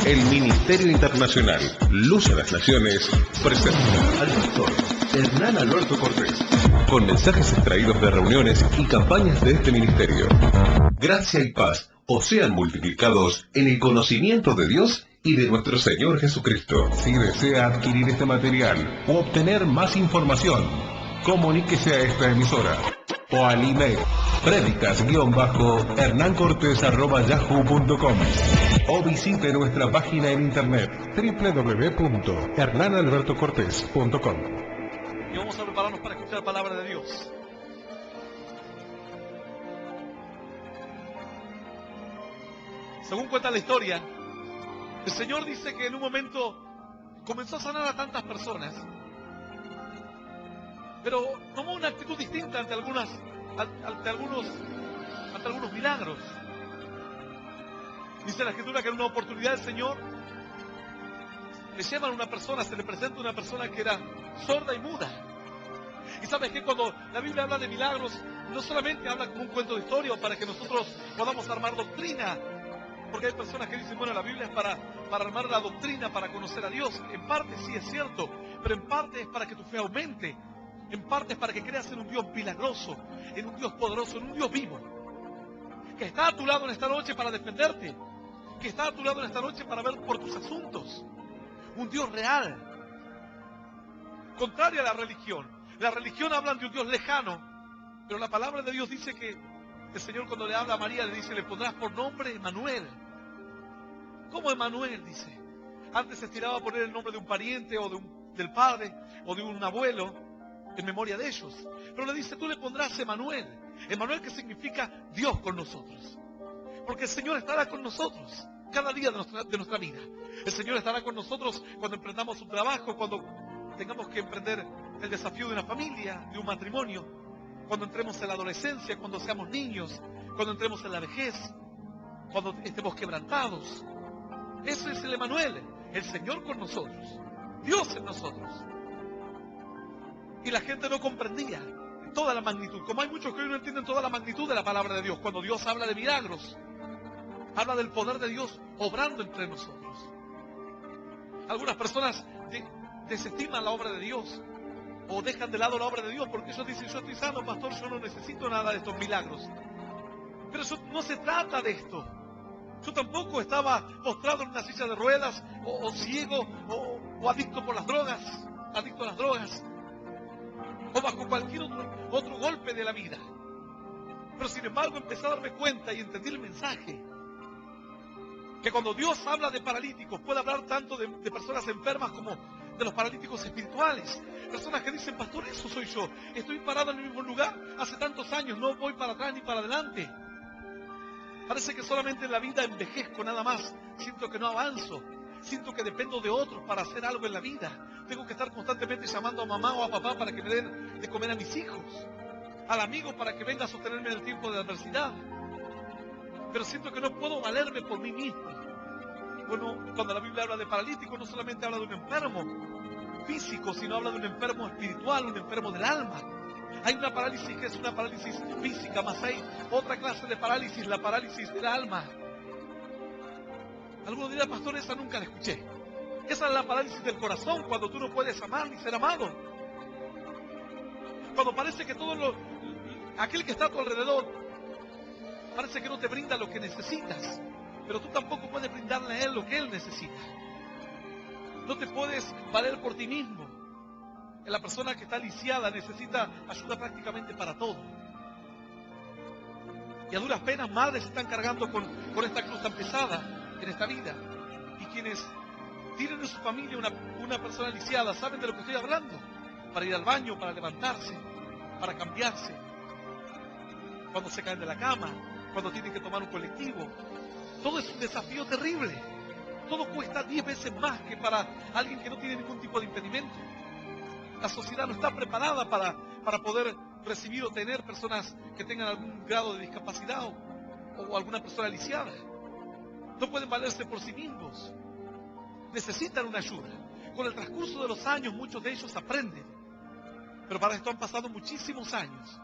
El Ministerio Internacional Luz a las Naciones presenta al pastor Hernán Alberto Cortés, con mensajes extraídos de reuniones y campañas de este ministerio. Gracia y paz os sean multiplicados en el conocimiento de Dios y de nuestro Señor Jesucristo. Si desea adquirir este material o obtener más información, comuníquese a esta emisora o al email predicas-hernancortes@yahoo.com o visite nuestra página en internet www.hernanalbertocortes.com. Y vamos a prepararnos para escuchar la palabra de Dios. Según cuenta la historia, el Señor dice que en un momento comenzó a sanar a tantas personas, pero tomó una actitud distinta ante algunos milagros. Dice la Escritura que en una oportunidad el Señor le llaman a una persona, se le presenta una persona que era sorda y muda. Y sabes que cuando la Biblia habla de milagros, no solamente habla como un cuento de historia o para que nosotros podamos armar doctrina, porque hay personas que dicen, bueno, la Biblia es para armar la doctrina, para conocer a Dios. En parte sí es cierto, pero en parte es para que tu fe aumente. En parte es para que creas en un Dios milagroso, en un Dios poderoso, en un Dios vivo, que está a tu lado en esta noche para defenderte, que está a tu lado en esta noche para ver por tus asuntos. Un Dios real, contrario a la religión. La religión habla de un Dios lejano, pero la palabra de Dios dice que el Señor cuando le habla a María le dice, le pondrás por nombre Emmanuel. ¿Cómo Emmanuel? Dice. Antes se estiraba a poner el nombre de un pariente o del padre o de un abuelo en memoria de ellos. Pero le dice, tú le pondrás Emmanuel. Emmanuel, que significa Dios con nosotros. Porque el Señor estará con nosotros cada día de nuestra vida. El Señor estará con nosotros cuando emprendamos un trabajo, cuando tengamos que emprender el desafío de una familia, de un matrimonio, cuando entremos en la adolescencia, cuando seamos niños, cuando entremos en la vejez, cuando estemos quebrantados. Ese es el Emmanuel, el Señor con nosotros, Dios en nosotros. Y la gente no comprendía toda la magnitud, como hay muchos que hoy no entienden toda la magnitud de la palabra de Dios. Cuando Dios habla de milagros, habla del poder de Dios obrando entre nosotros. Algunas personas desestiman la obra de Dios o dejan de lado la obra de Dios porque ellos dicen, yo estoy sano, pastor, yo no necesito nada de estos milagros. Pero eso no se trata de esto. Yo tampoco estaba postrado en una silla de ruedas o ciego o adicto por las drogas, adicto a las drogas o bajo cualquier otro golpe de la vida. Pero sin embargo empecé a darme cuenta y entendí el mensaje. Que cuando Dios habla de paralíticos, puede hablar tanto de personas enfermas como de los paralíticos espirituales. Personas que dicen, pastor, eso soy yo. Estoy parado en el mismo lugar hace tantos años, no voy para atrás ni para adelante. Parece que solamente en la vida envejezco nada más. Siento que no avanzo. Siento que dependo de otros para hacer algo en la vida. Tengo que estar constantemente llamando a mamá o a papá para que me den de comer a mis hijos. Al amigo para que venga a sostenerme en el tiempo de adversidad. Pero siento que no puedo valerme por mí mismo. Bueno, cuando la Biblia habla de paralítico, no solamente habla de un enfermo físico, sino habla de un enfermo espiritual, un enfermo del alma. Hay una parálisis que es una parálisis física, más hay otra clase de parálisis, la parálisis del alma. Algunos dirán, pastor, esa nunca la escuché. Esa es la parálisis del corazón, cuando tú no puedes amar ni ser amado. Cuando parece que aquel que está a tu alrededor parece que no te brinda lo que necesitas, pero tú tampoco puedes brindarle a él lo que él necesita. No te puedes valer por ti mismo. La persona que está lisiada necesita ayuda prácticamente para todo. Y a duras penas madres están cargando con esta cruz tan pesada en esta vida. Y quienes tienen en su familia una persona lisiada saben de lo que estoy hablando. Para ir al baño, para levantarse, para cambiarse. Cuando se caen de la cama, cuando tienen que tomar un colectivo. Todo es un desafío terrible. Todo cuesta 10 veces más que para alguien que no tiene ningún tipo de impedimento. La sociedad no está preparada para poder recibir o tener personas que tengan algún grado de discapacidad o alguna persona lisiada. No pueden valerse por sí mismos. Necesitan una ayuda. Con el transcurso de los años muchos de ellos aprenden. Pero para esto han pasado muchísimos años.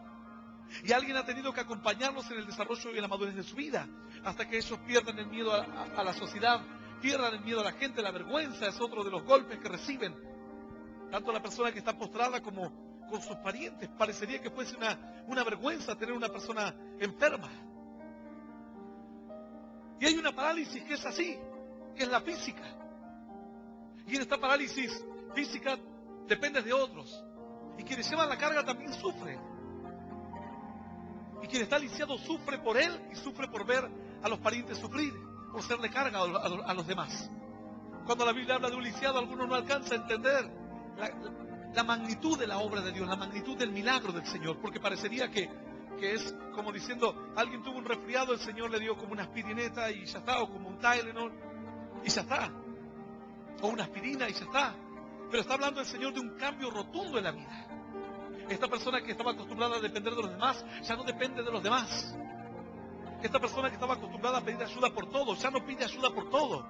Y alguien ha tenido que acompañarlos en el desarrollo y en la madurez de su vida, hasta que ellos pierdan el miedo a la sociedad, pierdan el miedo a la gente. La vergüenza es otro de los golpes que reciben. Tanto la persona que está postrada como con sus parientes. Parecería que fuese una vergüenza tener una persona enferma. Y hay una parálisis que es así, que es la física. Y en esta parálisis física dependes de otros. Y quienes llevan la carga también sufren. Y quien está lisiado sufre por él y sufre por ver a los parientes sufrir, por serle carga a los demás. Cuando la Biblia habla de un lisiado, algunos no alcanzan a entender la magnitud de la obra de Dios, la magnitud del milagro del Señor, porque parecería que es como diciendo, alguien tuvo un resfriado, el Señor le dio como una aspirineta y ya está, o como un Tylenol y ya está, o una aspirina y ya está. Pero está hablando el Señor de un cambio rotundo en la vida. Esta persona que estaba acostumbrada a depender de los demás, ya no depende de los demás. Esta persona que estaba acostumbrada a pedir ayuda por todo, ya no pide ayuda por todo.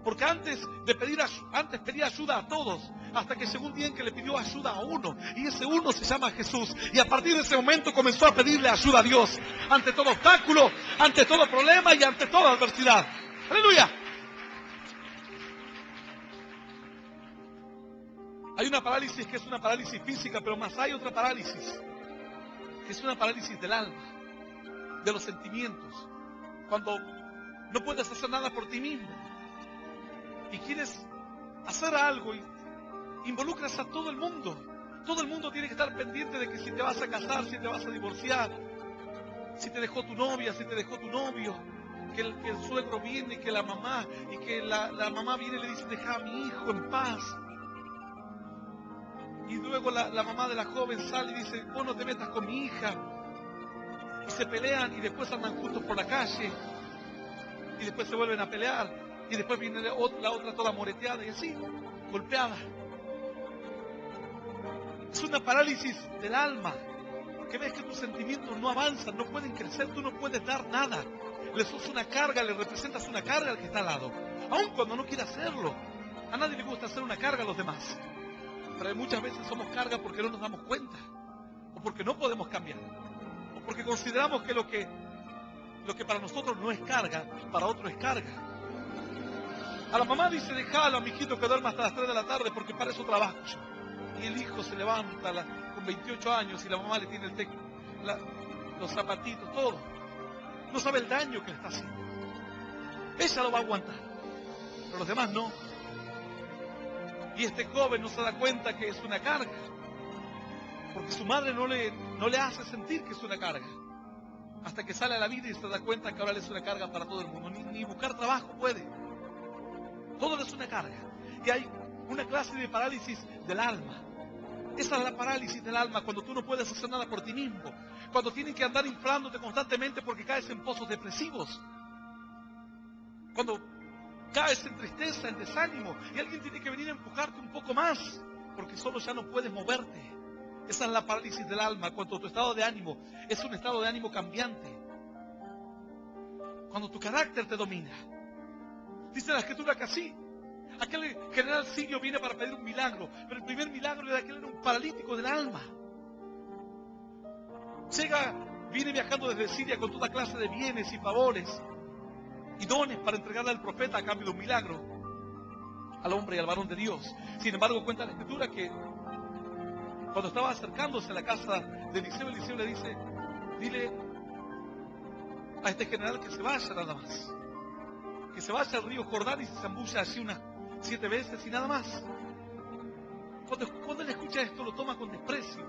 Porque antes pedía ayuda a todos, hasta que llegó un día en que le pidió ayuda a uno, y ese uno se llama Jesús. Y a partir de ese momento comenzó a pedirle ayuda a Dios, ante todo obstáculo, ante todo problema y ante toda adversidad. ¡Aleluya! Hay una parálisis que es una parálisis física, pero más hay otra parálisis, que es una parálisis del alma, de los sentimientos. Cuando no puedes hacer nada por ti mismo y quieres hacer algo y involucras a todo el mundo. Todo el mundo tiene que estar pendiente de que si te vas a casar, si te vas a divorciar, si te dejó tu novia, si te dejó tu novio, que el suegro viene, que la mamá, y que la mamá viene y le dice, deja a mi hijo en paz. Y luego la mamá de la joven sale y dice, vos no te metas con mi hija. Y se pelean y después andan juntos por la calle. Y después se vuelven a pelear. Y después viene la otra toda moreteada y así, golpeada. Es una parálisis del alma. Porque ves que tus sentimientos no avanzan, no pueden crecer, tú no puedes dar nada. Le sos una carga, le representas una carga al que está al lado. Aun cuando no quiere hacerlo. A nadie le gusta hacer una carga a los demás. Pero muchas veces somos carga porque no nos damos cuenta, o porque no podemos cambiar, o porque consideramos que lo que para nosotros no es carga, para otro es carga. A la mamá dice, déjalo a mi hijito que duerma hasta las 3 de la tarde porque para eso trabajo yo. Y el hijo se levanta con 28 años y la mamá le tiene los zapatitos, todo. No sabe el daño que le está haciendo. Ella lo va a aguantar, pero los demás no. Y este joven no se da cuenta que es una carga, porque su madre no le hace sentir que es una carga, hasta que sale a la vida y se da cuenta que ahora le es una carga para todo el mundo. Ni buscar trabajo puede, todo le es una carga. Y hay una clase de parálisis del alma. Esa es la parálisis del alma, cuando tú no puedes hacer nada por ti mismo, cuando tienes que andar inflándote constantemente porque caes en pozos depresivos, cuando caes en tristeza, en desánimo, y alguien tiene que venir a empujarte un poco más, porque solo ya no puedes moverte. Esa es la parálisis del alma, cuando tu estado de ánimo es un estado de ánimo cambiante, cuando tu carácter te domina. Dice la Escritura que así, aquel general sirio viene para pedir un milagro, pero el primer milagro de aquel era un paralítico del alma. Viene viajando desde Siria con toda clase de bienes y favores y dones para entregarle al profeta a cambio de un milagro, al hombre y al varón de Dios. Sin embargo, cuenta la Escritura que cuando estaba acercándose a la casa de Eliseo, Eliseo le dice, dile a este general que se vaya nada más, que se vaya al río Jordán y se zambulla allí unas 7 veces y nada más. Cuando él escucha esto, lo toma con desprecio,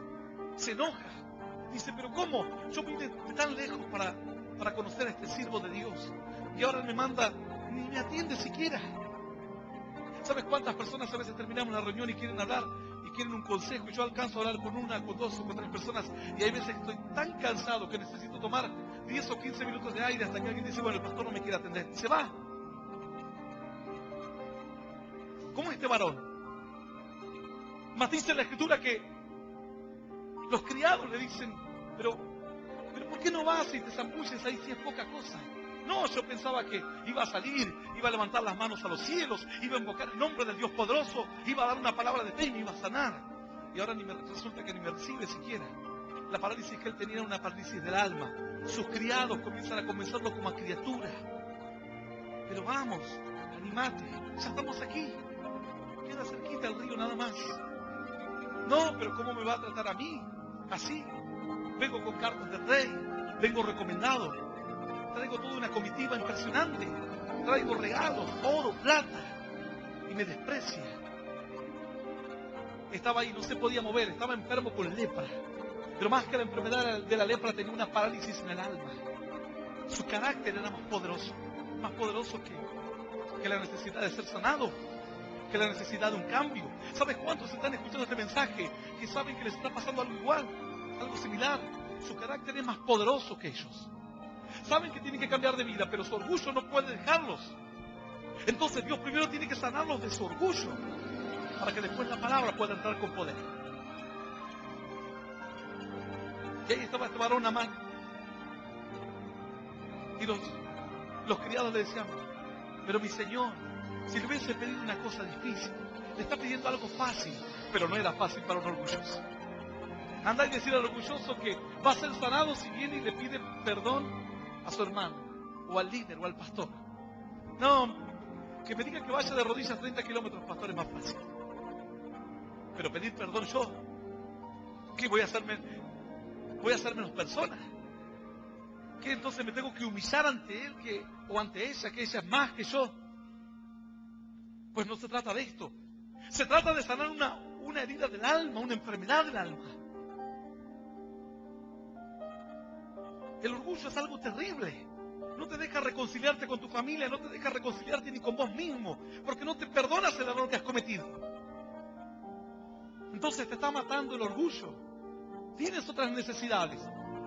se enoja, dice, pero ¿cómo? Yo vine de tan lejos para conocer a este siervo de Dios, y ahora me manda, ni me atiende siquiera. ¿Sabes cuántas personas a veces terminamos la reunión y quieren hablar y quieren un consejo? Y yo alcanzo a hablar con una, con 2 o con 3 personas, y hay veces que estoy tan cansado que necesito tomar 10 o 15 minutos de aire hasta que alguien dice, bueno, el pastor no me quiere atender, y se va. ¿Cómo este varón? Más dice la Escritura que los criados le dicen, pero ¿por qué no vas y te zambulles ahí si es poca cosa? No, yo pensaba que iba a salir, iba a levantar las manos a los cielos, iba a invocar el nombre del Dios poderoso, iba a dar una palabra de fe y me iba a sanar. Y ahora resulta que ni me recibe siquiera. La parálisis que él tenía era una parálisis del alma. Sus criados comienzan a convencerlo como a criatura. Pero vamos, animate, ya estamos aquí. Queda cerquita el río nada más. No, pero ¿cómo me va a tratar a mí? Así. Vengo con cartas del rey, vengo recomendado. Traigo toda una comitiva impresionante. Traigo regalos, oro, plata. Y me desprecia. Estaba ahí, no se podía mover, estaba enfermo con lepra. Pero más que la enfermedad de la lepra, tenía una parálisis en el alma. Su carácter era más poderoso que la necesidad de ser sanado, que la necesidad de un cambio. ¿Sabes cuántos están escuchando este mensaje que saben que les está pasando algo igual, algo similar? Su carácter es más poderoso que ellos. Saben que tienen que cambiar de vida, pero su orgullo no puede dejarlos. Entonces Dios primero tiene que sanarlos de su orgullo, para que después la palabra pueda entrar con poder. Y ahí estaba este varón Namán. Y los criados le decían, pero mi señor, si le hubiese pedido una cosa difícil, le está pidiendo algo fácil. Pero no era fácil para un orgulloso. Anda y decir al orgulloso que va a ser sanado si viene y le pide perdón a su hermano, o al líder, o al pastor. No, que me diga que vaya de rodillas 30 kilómetros, pastor, es más fácil. Pero pedir perdón yo, ¿qué voy a hacerme? Voy a ser menos persona. ¿Qué entonces me tengo que humillar ante él o ante ella, que ella es más que yo? Pues no se trata de esto. Se trata de sanar una herida del alma, una enfermedad del alma. El orgullo es algo terrible. No te deja reconciliarte con tu familia, no te deja reconciliarte ni con vos mismo, porque no te perdonas el error que has cometido. Entonces te está matando el orgullo. Tienes otras necesidades,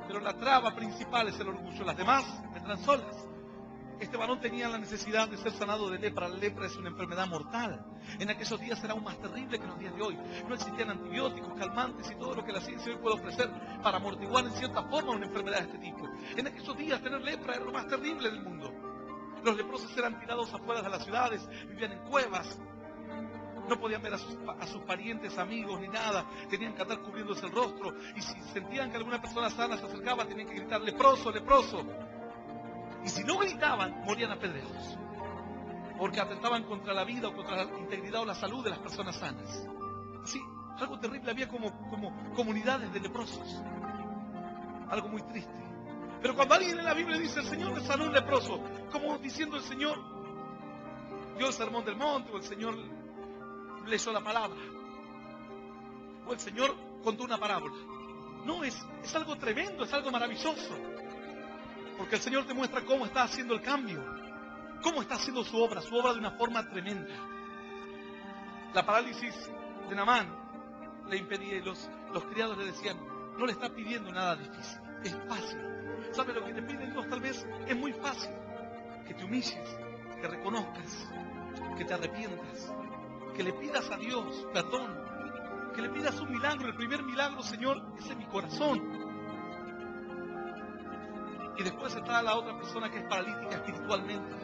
pero la traba principal es el orgullo. Las demás vendrán solas. Este varón tenía la necesidad de ser sanado de lepra. La lepra es una enfermedad mortal. En aquellos días era aún más terrible que en los días de hoy. No existían antibióticos, calmantes y todo lo que la ciencia hoy puede ofrecer para amortiguar en cierta forma una enfermedad de este tipo. En aquellos días tener lepra era lo más terrible del mundo. Los leprosos eran tirados afuera de las ciudades, vivían en cuevas. No podían ver a sus parientes, amigos, ni nada. Tenían que andar cubriéndose el rostro. Y si sentían que alguna persona sana se acercaba, tenían que gritar, leproso, leproso. Y si no gritaban, morían apedreados. Porque atentaban contra la vida o contra la integridad o la salud de las personas sanas. Sí, algo terrible. Había como comunidades de leprosos. Algo muy triste. Pero cuando alguien en la Biblia dice, el Señor le sanó un leproso, como diciendo el Señor dio el sermón del monte, o el Señor leyó la palabra, o el Señor contó una parábola. No, es algo tremendo, es algo maravilloso. Porque el Señor te muestra cómo está haciendo el cambio, cómo está haciendo su obra de una forma tremenda. La parálisis de Naamán le impedía, y los criados le decían, no le está pidiendo nada difícil, es fácil. ¿Sabe lo que te pide Dios? Tal vez es muy fácil. Que te humilles, que reconozcas, que te arrepientas, que le pidas a Dios perdón, que le pidas un milagro. El primer milagro, Señor, es en mi corazón. Y después está la otra persona que es paralítica espiritualmente.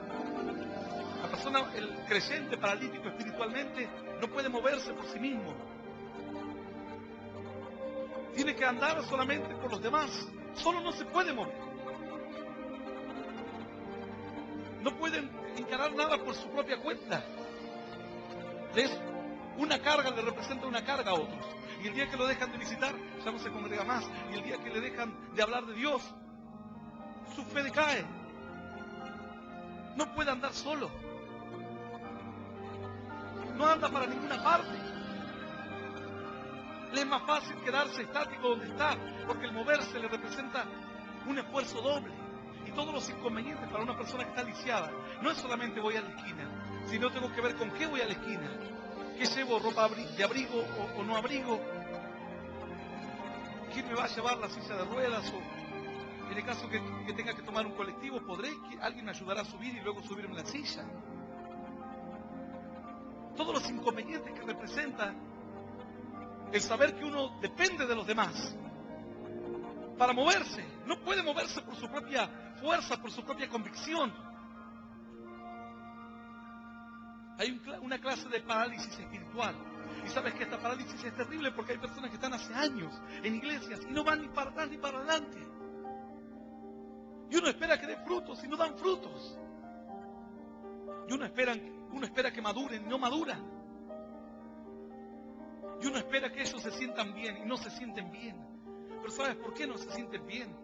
La persona, el creyente paralítico espiritualmente, no puede moverse por sí mismo. Tiene que andar solamente por los demás. Solo no se puede mover. No pueden encarar nada por su propia cuenta. Una carga le representa una carga a otros. Y el día que lo dejan de visitar, ya no se congrega más. Y el día que le dejan de hablar de Dios, su fe decae. No puede andar solo. No anda para ninguna parte. Le es más fácil quedarse estático donde está, porque el moverse le representa un esfuerzo doble. Y todos los inconvenientes para una persona que está lisiada, no es solamente voy a la esquina, sino tengo que ver con qué voy a la esquina. ¿Qué llevo? ¿Ropa de abrigo o no abrigo? ¿Quién me va a llevar la silla de ruedas? O en el caso que tenga que tomar un colectivo, ¿alguien me ayudará a subir y luego subirme en la silla? Todos los inconvenientes que representa el saber que uno depende de los demás para moverse. No puede moverse por su propia fuerza, por su propia convicción. Hay una clase de parálisis espiritual. Y sabes que esta parálisis es terrible porque hay personas que están hace años en iglesias y no van ni para atrás ni para adelante. Y uno espera que dé frutos y no dan frutos. Y uno espera Uno espera que maduren y no maduran. Y uno espera que ellos se sientan bien y no se sienten bien. Pero ¿sabes por qué no se sienten bien?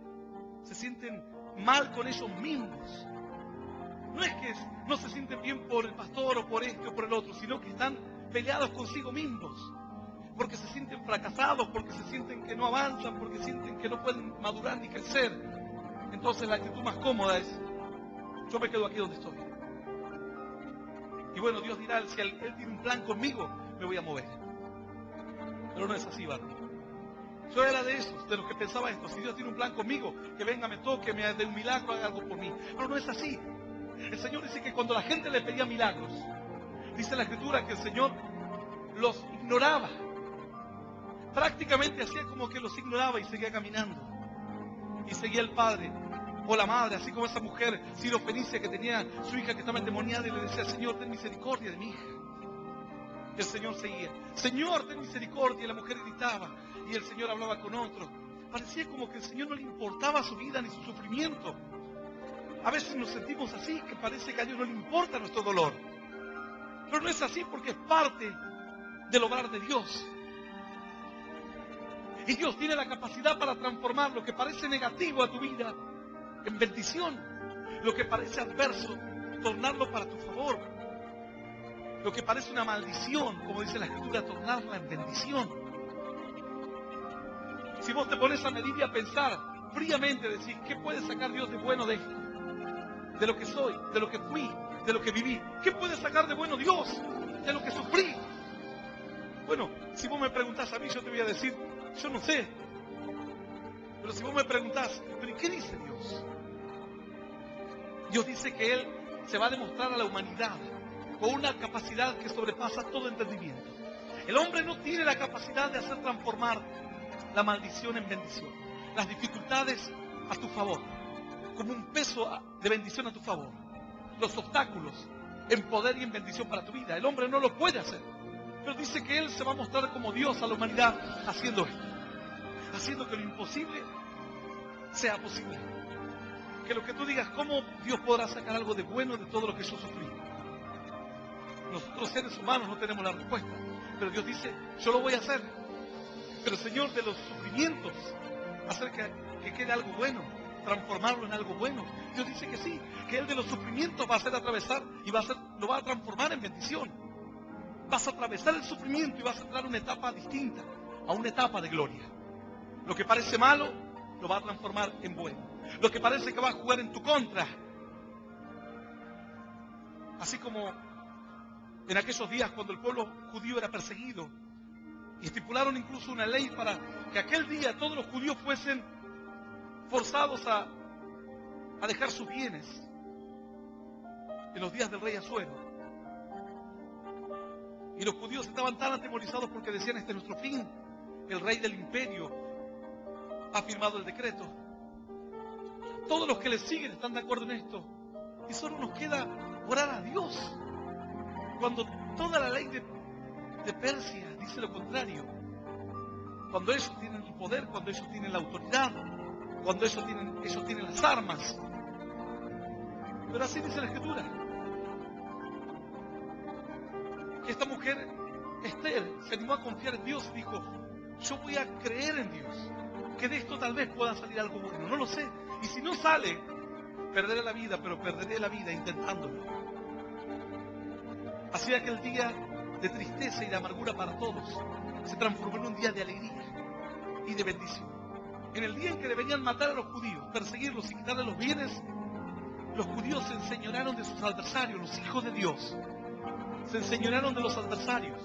Se sienten mal con ellos mismos. No es que no se sienten bien por el pastor o por este o por el otro, sino que están peleados consigo mismos. Porque se sienten fracasados, porque se sienten que no avanzan, porque sienten que no pueden madurar ni crecer. Entonces la actitud más cómoda es: yo me quedo aquí donde estoy. Y bueno, Dios dirá, si Él tiene un plan conmigo, me voy a mover. Pero no es así, varón. Yo era de esos, de los que pensaba esto: si Dios tiene un plan conmigo, que venga, me toque, me dé un milagro, haga algo por mí. Pero no es así. El Señor dice que cuando la gente le pedía milagros, dice la Escritura que el Señor los ignoraba. Prácticamente hacía como que los ignoraba y seguía caminando. Y seguía el padre o la madre, así como esa mujer sirofenicia que tenía su hija que estaba endemoniada y le decía: Señor, ten misericordia de mi hija. El Señor seguía: Señor, ten misericordia. Y la mujer gritaba y el Señor hablaba con otro. Parecía como que el Señor no le importaba su vida ni su sufrimiento. A veces nos sentimos así, que parece que a Dios no le importa nuestro dolor. Pero no es así, porque es parte del obrar de Dios. Y Dios tiene la capacidad para transformar lo que parece negativo a tu vida en bendición. Lo que parece adverso, tornarlo para tu favor. Lo que parece una maldición, como dice la Escritura, tornarla en bendición. Si vos te pones a medir y a pensar fríamente, decir: ¿qué puede sacar Dios de bueno de esto? De lo que soy, de lo que fui, de lo que viví. ¿Qué puede sacar de bueno Dios? De lo que sufrí. Bueno, si vos me preguntás a mí, yo te voy a decir: yo no sé. Pero si vos me preguntás: ¿pero qué dice Dios? Dios dice que Él se va a demostrar a la humanidad con una capacidad que sobrepasa todo entendimiento. El hombre no tiene la capacidad de hacer transformar la maldición en bendición, las dificultades a tu favor, como un peso de bendición a tu favor, los obstáculos en poder y en bendición para tu vida. El hombre no lo puede hacer, pero dice que Él se va a mostrar como Dios a la humanidad haciendo esto, haciendo que lo imposible sea posible. Que lo que tú digas: ¿cómo Dios podrá sacar algo de bueno de todo lo que yo sufrí? Nosotros seres humanos no tenemos la respuesta, pero Dios dice: yo lo voy a hacer. Pero el Señor, de los sufrimientos, hacer que quede algo bueno, transformarlo en algo bueno. Dios dice que sí, que Él de los sufrimientos va a hacer atravesar y lo va a transformar en bendición. Vas a atravesar el sufrimiento y vas a entrar a una etapa distinta, a una etapa de gloria. Lo que parece malo lo va a transformar en bueno. Lo que parece que va a jugar en tu contra, así como en aquellos días cuando el pueblo judío era perseguido y estipularon incluso una ley para que aquel día todos los judíos fuesen forzados a dejar sus bienes en los días del rey Asuero. Y los judíos estaban tan atemorizados porque decían: este es nuestro fin, el rey del imperio ha firmado el decreto. Todos los que le siguen están de acuerdo en esto, y solo nos queda orar a Dios, cuando toda la ley de Persia dice lo contrario. Cuando ellos tienen el poder, cuando ellos tienen la autoridad, cuando ellos tienen las armas. Pero así dice la Escritura, que esta mujer, Esther, se animó a confiar en Dios y dijo: yo voy a creer en Dios, que de esto tal vez pueda salir algo bueno, no lo sé. Y si no sale, perderé la vida, pero perderé la vida intentándolo. Así aquel día de tristeza y de amargura para todos se transformó en un día de alegría y de bendición. En el día en que deberían matar a los judíos, perseguirlos y quitarles los bienes, los judíos se enseñorearon de sus adversarios, los hijos de Dios. Se enseñorearon de los adversarios.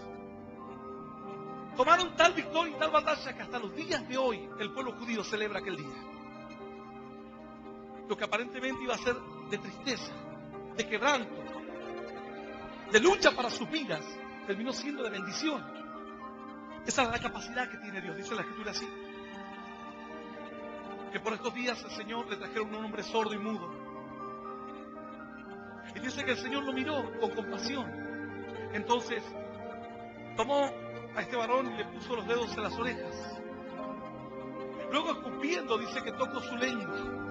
Tomaron tal victoria y tal batalla que hasta los días de hoy el pueblo judío celebra aquel día. Lo que aparentemente iba a ser de tristeza, de quebranto, de lucha para sus vidas, terminó siendo de bendición. Esa es la capacidad que tiene Dios. Dice la Escritura así, que por estos días el Señor le trajeron un hombre sordo y mudo. Y dice que el Señor lo miró con compasión. Entonces tomó a este varón y le puso los dedos en las orejas. Luego, escupiendo, dice que tocó su lengua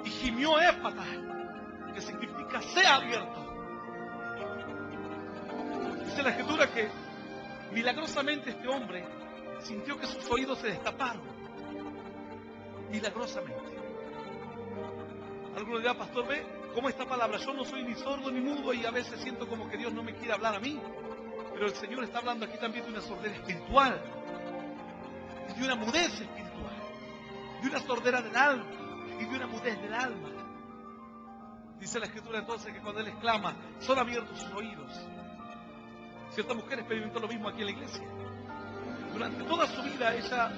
y gimió Éfata, que significa sea abierto. Dice la Escritura que milagrosamente este hombre sintió que sus oídos se destaparon. Milagrosamente. Alguno dirá, pastor, ve cómo esta palabra, yo no soy ni sordo ni mudo y a veces siento como que Dios no me quiere hablar a mí. Pero el Señor está hablando aquí también de una sordera espiritual, y de una mudez espiritual, de una sordera del alma y de una mudez del alma. Dice la Escritura entonces que cuando Él exclama, son abiertos sus oídos. Cierta mujer experimentó lo mismo aquí en la iglesia. Durante toda su vida ella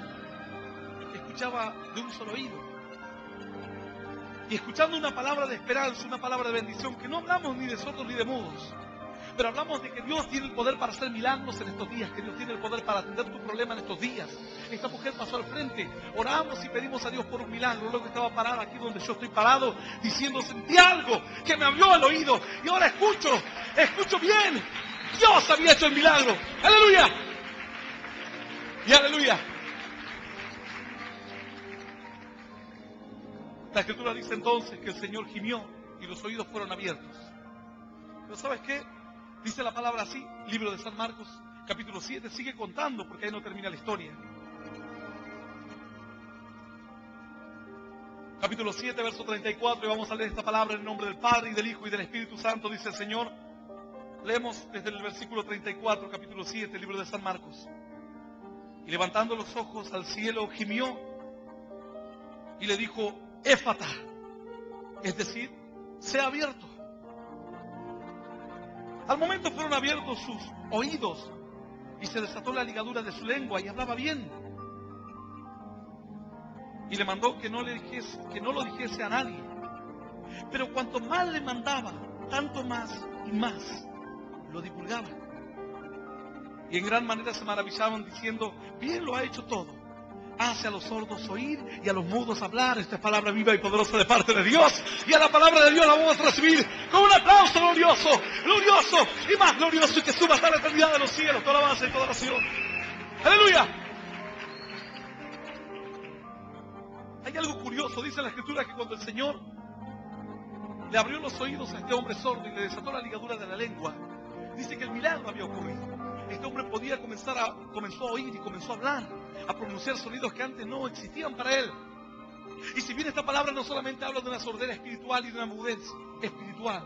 escuchaba de un solo oído. Y escuchando una palabra de esperanza, una palabra de bendición, que no hablamos ni de sordos ni de mudos, pero hablamos de que Dios tiene el poder para hacer milagros en estos días, que Dios tiene el poder para atender tu problema en estos días. Esta mujer pasó al frente, oramos y pedimos a Dios por un milagro. Luego estaba parada aquí donde yo estoy parado, diciendo, sentí algo que me abrió el oído y ahora escucho bien. Dios había hecho el milagro. ¡Aleluya! Y aleluya. La Escritura dice entonces que el Señor gimió y los oídos fueron abiertos. Pero ¿sabes qué? Dice la palabra así, libro de San Marcos, capítulo 7, sigue contando porque ahí no termina la historia. Capítulo 7, verso 34, y vamos a leer esta palabra en el nombre del Padre y del Hijo y del Espíritu Santo, dice el Señor. Leemos desde el versículo 34, capítulo 7, libro de San Marcos. Y levantando los ojos al cielo, gimió y le dijo, Éfata, es decir, sea abierto. Al momento fueron abiertos sus oídos y se desató la ligadura de su lengua y hablaba bien. Y le mandó que no lo dijese a nadie. Pero cuanto más le mandaba, tanto más y más lo divulgaba. Y en gran manera se maravillaban diciendo, bien lo ha hecho todo. Hace a los sordos oír y a los mudos hablar. Esta es palabra viva y poderosa de parte de Dios. Y a la palabra de Dios la vamos a recibir con un aplauso glorioso, glorioso y más glorioso, y que suba hasta la eternidad de los cielos, toda alabanza y toda oración. ¡Aleluya! Hay algo curioso, dice la Escritura, que cuando el Señor le abrió los oídos a este hombre sordo y le desató la ligadura de la lengua, dice que el milagro había ocurrido. Este hombre comenzó a oír y comenzó a hablar, a pronunciar sonidos que antes no existían para él. Y si bien esta palabra no solamente habla de una sordera espiritual y de una mudez espiritual,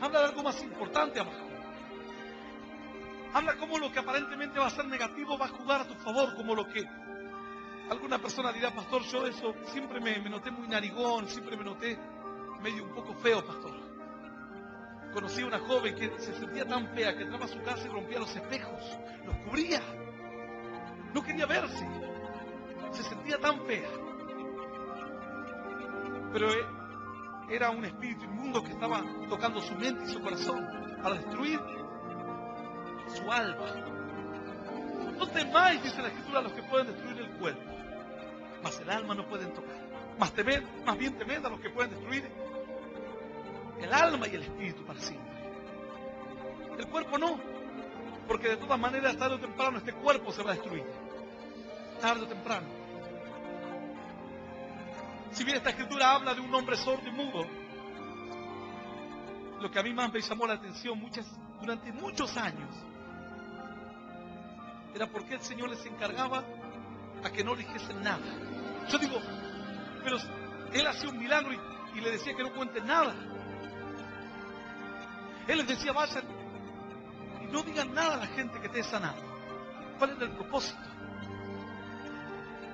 habla de algo más importante abajo. Habla como lo que aparentemente va a ser negativo va a jugar a tu favor, como lo que alguna persona dirá, pastor, yo eso siempre me noté muy narigón, siempre me noté medio un poco feo, pastor. Conocí a una joven que se sentía tan fea que entraba a su casa y rompía los espejos, los cubría, no quería verse, se sentía tan fea. Pero era un espíritu inmundo que estaba tocando su mente y su corazón para destruir su alma. No temáis, dice la Escritura, a los que pueden destruir el cuerpo, mas el alma no pueden tocar. Más bien temed a los que pueden destruir el alma y el espíritu para siempre. El cuerpo no, porque de todas maneras tarde o temprano este cuerpo se va a destruir. Tarde o temprano. Si bien esta Escritura habla de un hombre sordo y mudo, lo que a mí más me llamó la atención durante muchos años era porque el Señor les encargaba a que no dijesen nada. Yo digo, pero Él hacía un milagro y le decía que no cuenten nada. Él les decía, vayan y no digan nada a la gente que te he sanado. ¿Cuál era el propósito?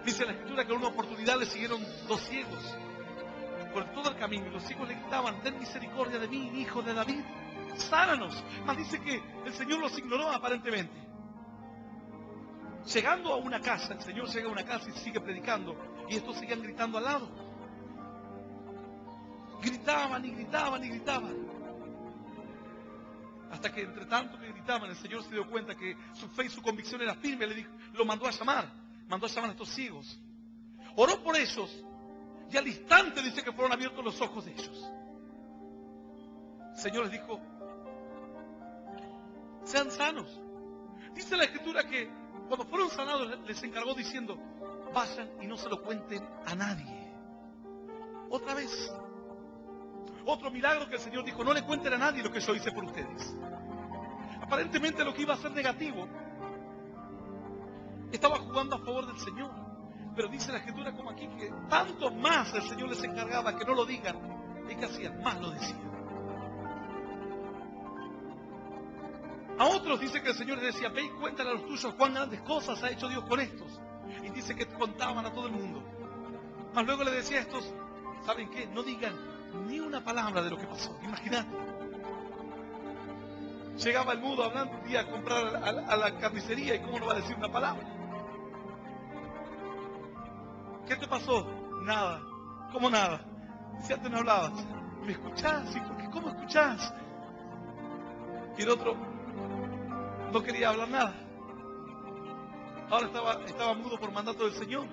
Dice la Escritura que en una oportunidad le siguieron 2 ciegos por todo el camino, y los ciegos le gritaban, ten misericordia de mí, hijo de David, sánanos. Mas dice que el Señor los ignoró aparentemente. Llegando a una casa, el Señor llega a una casa y sigue predicando, y estos seguían gritando al lado. Gritaban y gritaban y gritaban. Hasta que entre tanto que gritaban, el Señor se dio cuenta que su fe y su convicción era firme. Le dijo, lo mandó a llamar a estos ciegos. Oró por ellos y al instante dice que fueron abiertos los ojos de ellos. El Señor les dijo, sean sanos. Dice la Escritura que cuando fueron sanados les encargó diciendo, vayan y no se lo cuenten a nadie. Otra vez, Otro milagro que el Señor dijo, no le cuenten a nadie lo que yo hice por ustedes. Aparentemente lo que iba a ser negativo estaba jugando a favor del Señor. Pero dice la Escritura como aquí que tanto más el Señor les encargaba que no lo digan. ¿Y qué hacían? Más lo decían. A otros dice que el Señor les decía, ve y cuéntale a los tuyos cuán grandes cosas ha hecho Dios con estos. Y dice que contaban a todo el mundo. Mas luego le decía a estos, ¿saben qué? No digan ni una palabra de lo que pasó. Imagínate. Llegaba el mudo hablando un día a comprar a la carnicería y cómo no va a decir una palabra. ¿Qué te pasó? Nada. ¿Cómo nada? Si antes no hablabas. ¿Me escuchás? ¿Y por qué? ¿Cómo escuchás? Y el otro no quería hablar nada. Ahora estaba mudo por mandato del Señor.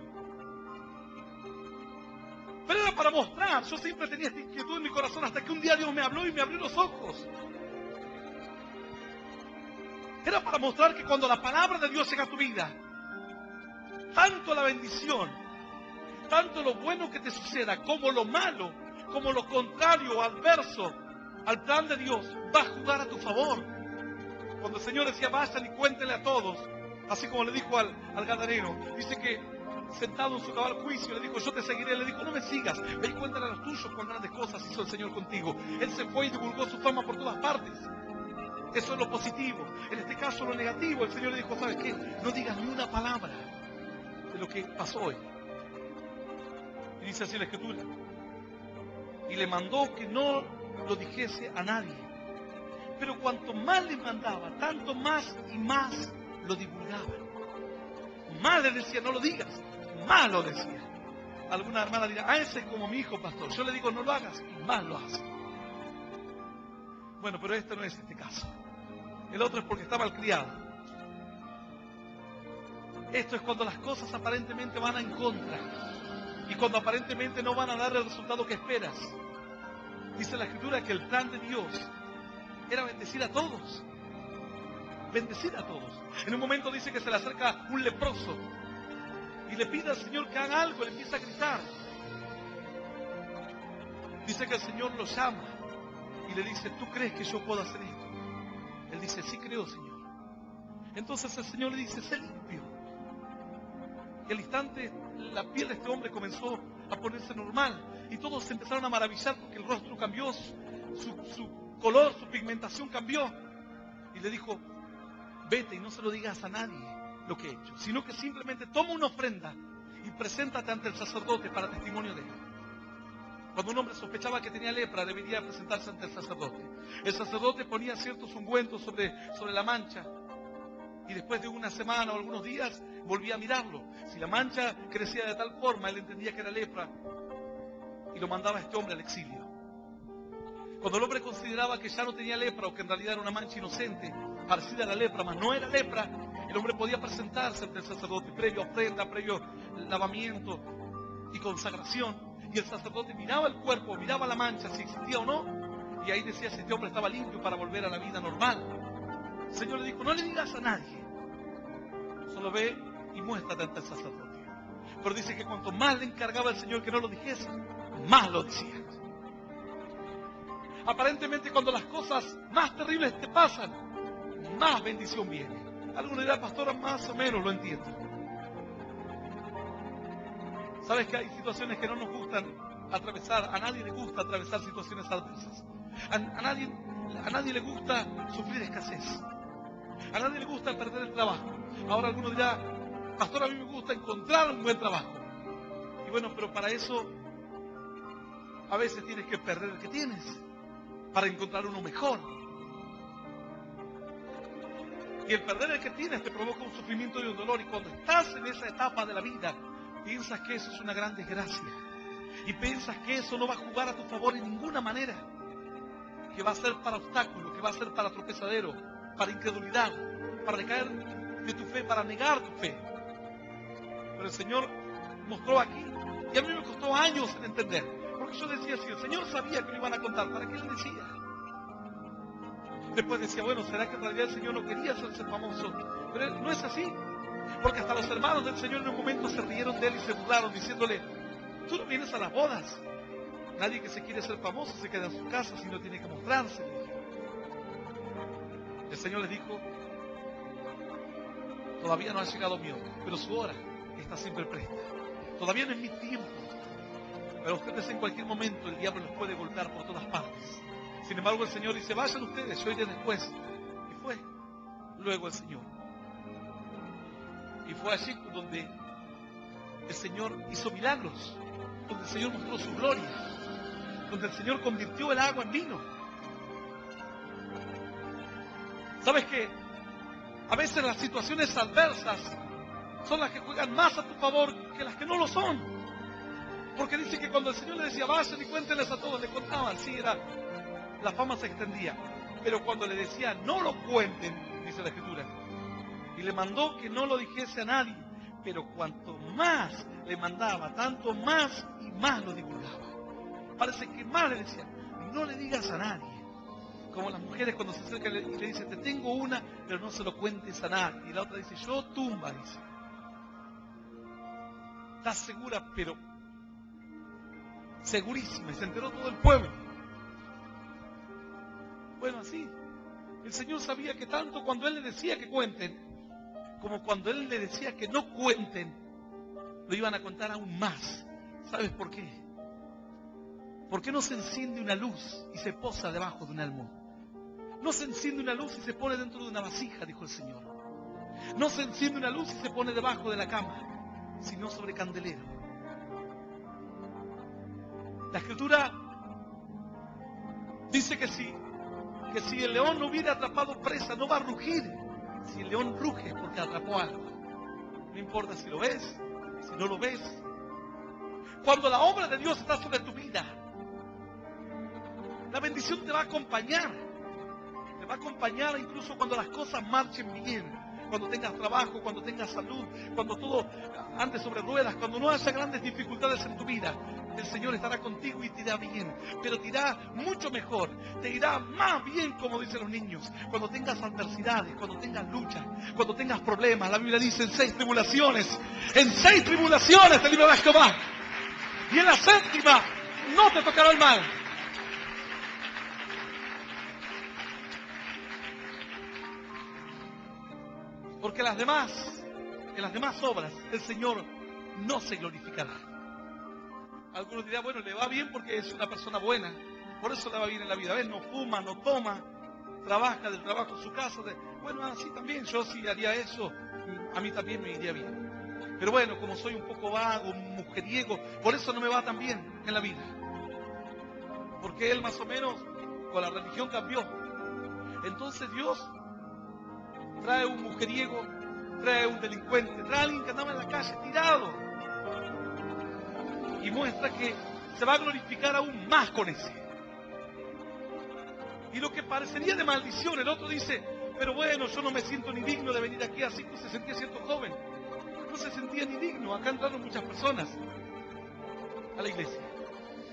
Pero era para mostrar. Yo siempre tenía esta inquietud en mi corazón hasta que un día Dios me habló y me abrió los ojos. Era para mostrar que cuando la palabra de Dios llega a tu vida, tanto la bendición, tanto lo bueno que te suceda, como lo malo, como lo contrario, adverso al plan de Dios, va a jugar a tu favor. Cuando el Señor decía, vayan y cuéntenle a todos, así como le dijo al gadareno, dice que sentado en su cabal juicio, le dijo, yo te seguiré. Le dijo, no me sigas, ve y cuéntale a los tuyos cuán grandes cosas hizo el Señor contigo. Él se fue y divulgó su fama por todas partes. Eso es lo positivo. En este caso, lo negativo, el Señor le dijo, ¿sabes qué? No digas ni una palabra de lo que pasó hoy. Y dice así la Escritura. Y le mandó que no lo dijese a nadie. Pero cuanto más le mandaba, tanto más y más lo divulgaban. Más le decía, no lo digas, más lo decía. Alguna hermana dirá, ese es como mi hijo, pastor. Yo le digo, no lo hagas, y más lo hace. Bueno, pero este no es este caso. El otro es porque está malcriado. Esto es cuando las cosas aparentemente van en contra. Y cuando aparentemente no van a dar el resultado que esperas. Dice la Escritura que el plan de Dios era bendecir a todos. Bendecir a todos. En un momento dice que se le acerca un leproso y le pide al Señor que haga algo, le empieza a gritar. Dice que el Señor lo llama y le dice, ¿tú crees que yo puedo hacer esto? Él dice, sí creo, Señor. Entonces el Señor le dice, sé limpio. Y al instante la piel de este hombre comenzó a ponerse normal y todos se empezaron a maravillar porque el rostro cambió, su color, su pigmentación cambió. Y le dijo, vete y no se lo digas a nadie lo que he hecho, sino que simplemente toma una ofrenda y preséntate ante el sacerdote para testimonio de él. Cuando un hombre sospechaba que tenía lepra, debería presentarse ante el sacerdote. El sacerdote ponía ciertos ungüentos sobre la mancha y después de una semana o algunos días volvía a mirarlo. Si la mancha crecía de tal forma, él entendía que era lepra y lo mandaba a este hombre al exilio. Cuando el hombre consideraba que ya no tenía lepra o que en realidad era una mancha inocente, parecida a la lepra, mas no era lepra, el hombre podía presentarse ante el sacerdote previo ofrenda, previo lavamiento y consagración. Y el sacerdote miraba el cuerpo, miraba la mancha, si existía o no, y ahí decía si este hombre estaba limpio para volver a la vida normal. El Señor le dijo, no le digas a nadie, solo ve y muéstrate ante el sacerdote. Pero dice que cuanto más le encargaba el Señor que no lo dijese, más lo decía. Aparentemente cuando las cosas más terribles te pasan, más bendición viene. Alguno dirá, pastora, más o menos lo entiendo. Sabes que hay situaciones que no nos gustan atravesar. A nadie le gusta atravesar situaciones adversas. A nadie le gusta sufrir escasez. A nadie le gusta perder el trabajo. Ahora alguno dirá, pastor, a mí me gusta encontrar un buen trabajo. Y bueno, pero para eso a veces tienes que perder el que tienes para encontrar uno mejor. Y el perder el que tienes te provoca un sufrimiento y un dolor. Y cuando estás en esa etapa de la vida, piensas que eso es una gran desgracia. Y piensas que eso no va a jugar a tu favor en ninguna manera. Que va a ser para obstáculo, que va a ser para tropezadero, para incredulidad, para decaer de tu fe, para negar tu fe. Pero el Señor mostró aquí, y a mí me costó años en entender. Porque yo decía, si el Señor sabía que lo iban a contar, ¿para qué le decía? Después decía, bueno, ¿será que en realidad el Señor no quería hacerse famoso? Pero no es así. Porque hasta los hermanos del Señor en un momento se rieron de él y se burlaron, diciéndole, tú no vienes a las bodas. Nadie que se quiere ser famoso se queda en su casa si no tiene que mostrarse. El Señor les dijo, todavía no ha llegado mi hora, pero su hora está siempre presta. Todavía no es mi tiempo, pero ustedes en cualquier momento el diablo los puede golpear por todas partes. Sin embargo, el Señor dice, vayan ustedes, yo iré después. Y fue luego el Señor. Y fue allí donde el Señor hizo milagros, donde el Señor mostró su gloria, donde el Señor convirtió el agua en vino. ¿Sabes qué? A veces las situaciones adversas son las que juegan más a tu favor que las que no lo son. Porque dice que cuando el Señor le decía, vayan y cuéntenles a todos, le contaban, sí, la fama se extendía. Pero cuando le decía, no lo cuenten, dice la Escritura, y le mandó que no lo dijese a nadie, pero cuanto más le mandaba, tanto más y más lo divulgaba. Parece que más le decía, no le digas a nadie. Como las mujeres cuando se acercan y le dicen, te tengo una, pero no se lo cuentes a nadie. Y la otra dice, yo tumba, dice. ¿Estás segura? Pero segurísima. Y se enteró todo el pueblo. Bueno, así. El Señor sabía que tanto cuando Él le decía que cuenten, como cuando Él le decía que no cuenten, lo iban a contar aún más. ¿Sabes por qué? ¿Por qué no se enciende una luz y se posa debajo de un almohad? No se enciende una luz y se pone dentro de una vasija, dijo el Señor. No se enciende una luz y se pone debajo de la cama, sino sobre candelero. La Escritura dice que si el león no hubiera atrapado presa, no va a rugir. Si el león ruge es porque atrapó algo. No importa si lo ves, si no lo ves. Cuando la obra de Dios está sobre tu vida, la bendición te va a acompañar. Te va a acompañar incluso cuando las cosas marchen bien. Cuando tengas trabajo, cuando tengas salud, cuando todo ande sobre ruedas, cuando no haya grandes dificultades en tu vida. El Señor estará contigo y te irá bien. Pero te irá mucho mejor. Te irá más bien, como dicen los niños. Cuando tengas adversidades, cuando tengas luchas, cuando tengas problemas. La Biblia dice en 6 tribulaciones. En 6 tribulaciones te librará Jehová. Y en la 7ª no te tocará el mal. Porque en las demás obras el Señor no se glorificará. Algunos dirán, bueno, le va bien porque es una persona buena, por eso le va bien en la vida. ¿Ves? No fuma, no toma, trabaja del trabajo en su casa. Bueno, así también, yo si haría eso, a mí también me iría bien. Pero bueno, como soy un poco vago, mujeriego, por eso no me va tan bien en la vida. Porque él más o menos con la religión cambió. Entonces Dios trae un mujeriego, trae un delincuente, trae a alguien que andaba en la calle tirado. Y muestra que se va a glorificar aún más con ese. Y lo que parecería de maldición, el otro dice, pero bueno, yo no me siento ni digno de venir aquí, así que se sentía cierto joven. No se sentía ni digno. Acá entraron muchas personas a la iglesia.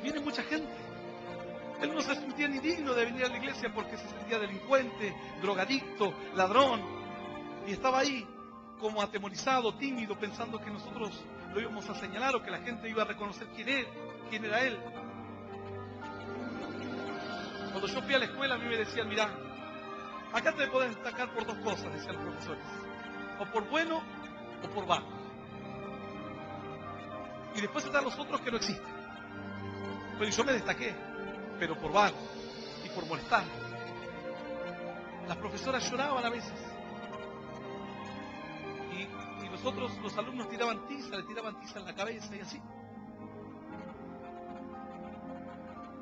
Viene mucha gente. Él no se sentía ni digno de venir a la iglesia porque se sentía delincuente, drogadicto, ladrón. Y estaba ahí como atemorizado, tímido, pensando que nosotros lo íbamos a señalar o que la gente iba a reconocer quién era él. Cuando yo fui a la escuela a mí me decían, mirá, acá te puedes destacar por 2 cosas, decían los profesores. O por bueno o por vago. Y después están los otros que no existen. Pero yo me destaqué, pero por vago y por molestar. Las profesoras lloraban a veces. Y nosotros, los alumnos, le tiraban tiza en la cabeza y así.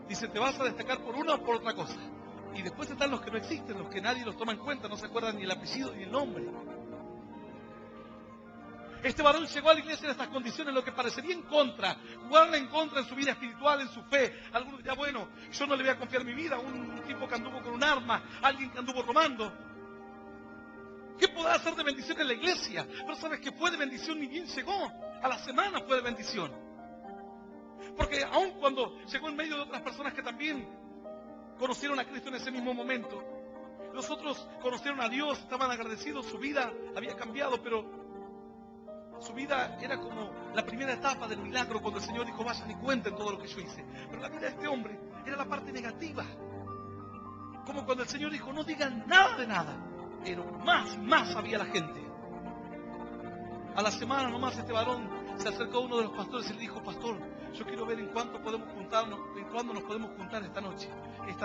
Dice, te vas a destacar por una o por otra cosa. Y después están los que no existen, los que nadie los toma en cuenta, no se acuerdan ni el apellido ni el nombre. Este varón llegó a la iglesia en estas condiciones, lo que parecería en contra, jugarle en contra en su vida espiritual, en su fe. Algunos dirán, bueno, yo no le voy a confiar mi vida a un tipo que anduvo con un arma, a alguien que anduvo robando. ¿Qué podrá hacer de bendición en la iglesia? Pero sabes que fue de bendición, ni bien llegó. A la semana fue de bendición. Porque aun cuando llegó en medio de otras personas que también conocieron a Cristo en ese mismo momento, los otros conocieron a Dios, estaban agradecidos, su vida había cambiado, pero Su vida era como la primera etapa del milagro cuando el Señor dijo, vayan y cuenten todo lo que yo hice. Pero la vida de este hombre era la parte negativa. Como cuando el Señor dijo, no digan nada de nada. Pero más había la gente. A la semana nomás este varón se acercó a uno de los pastores y le dijo, pastor, yo quiero ver en cuánto podemos juntarnos, en cuándo nos podemos juntar esta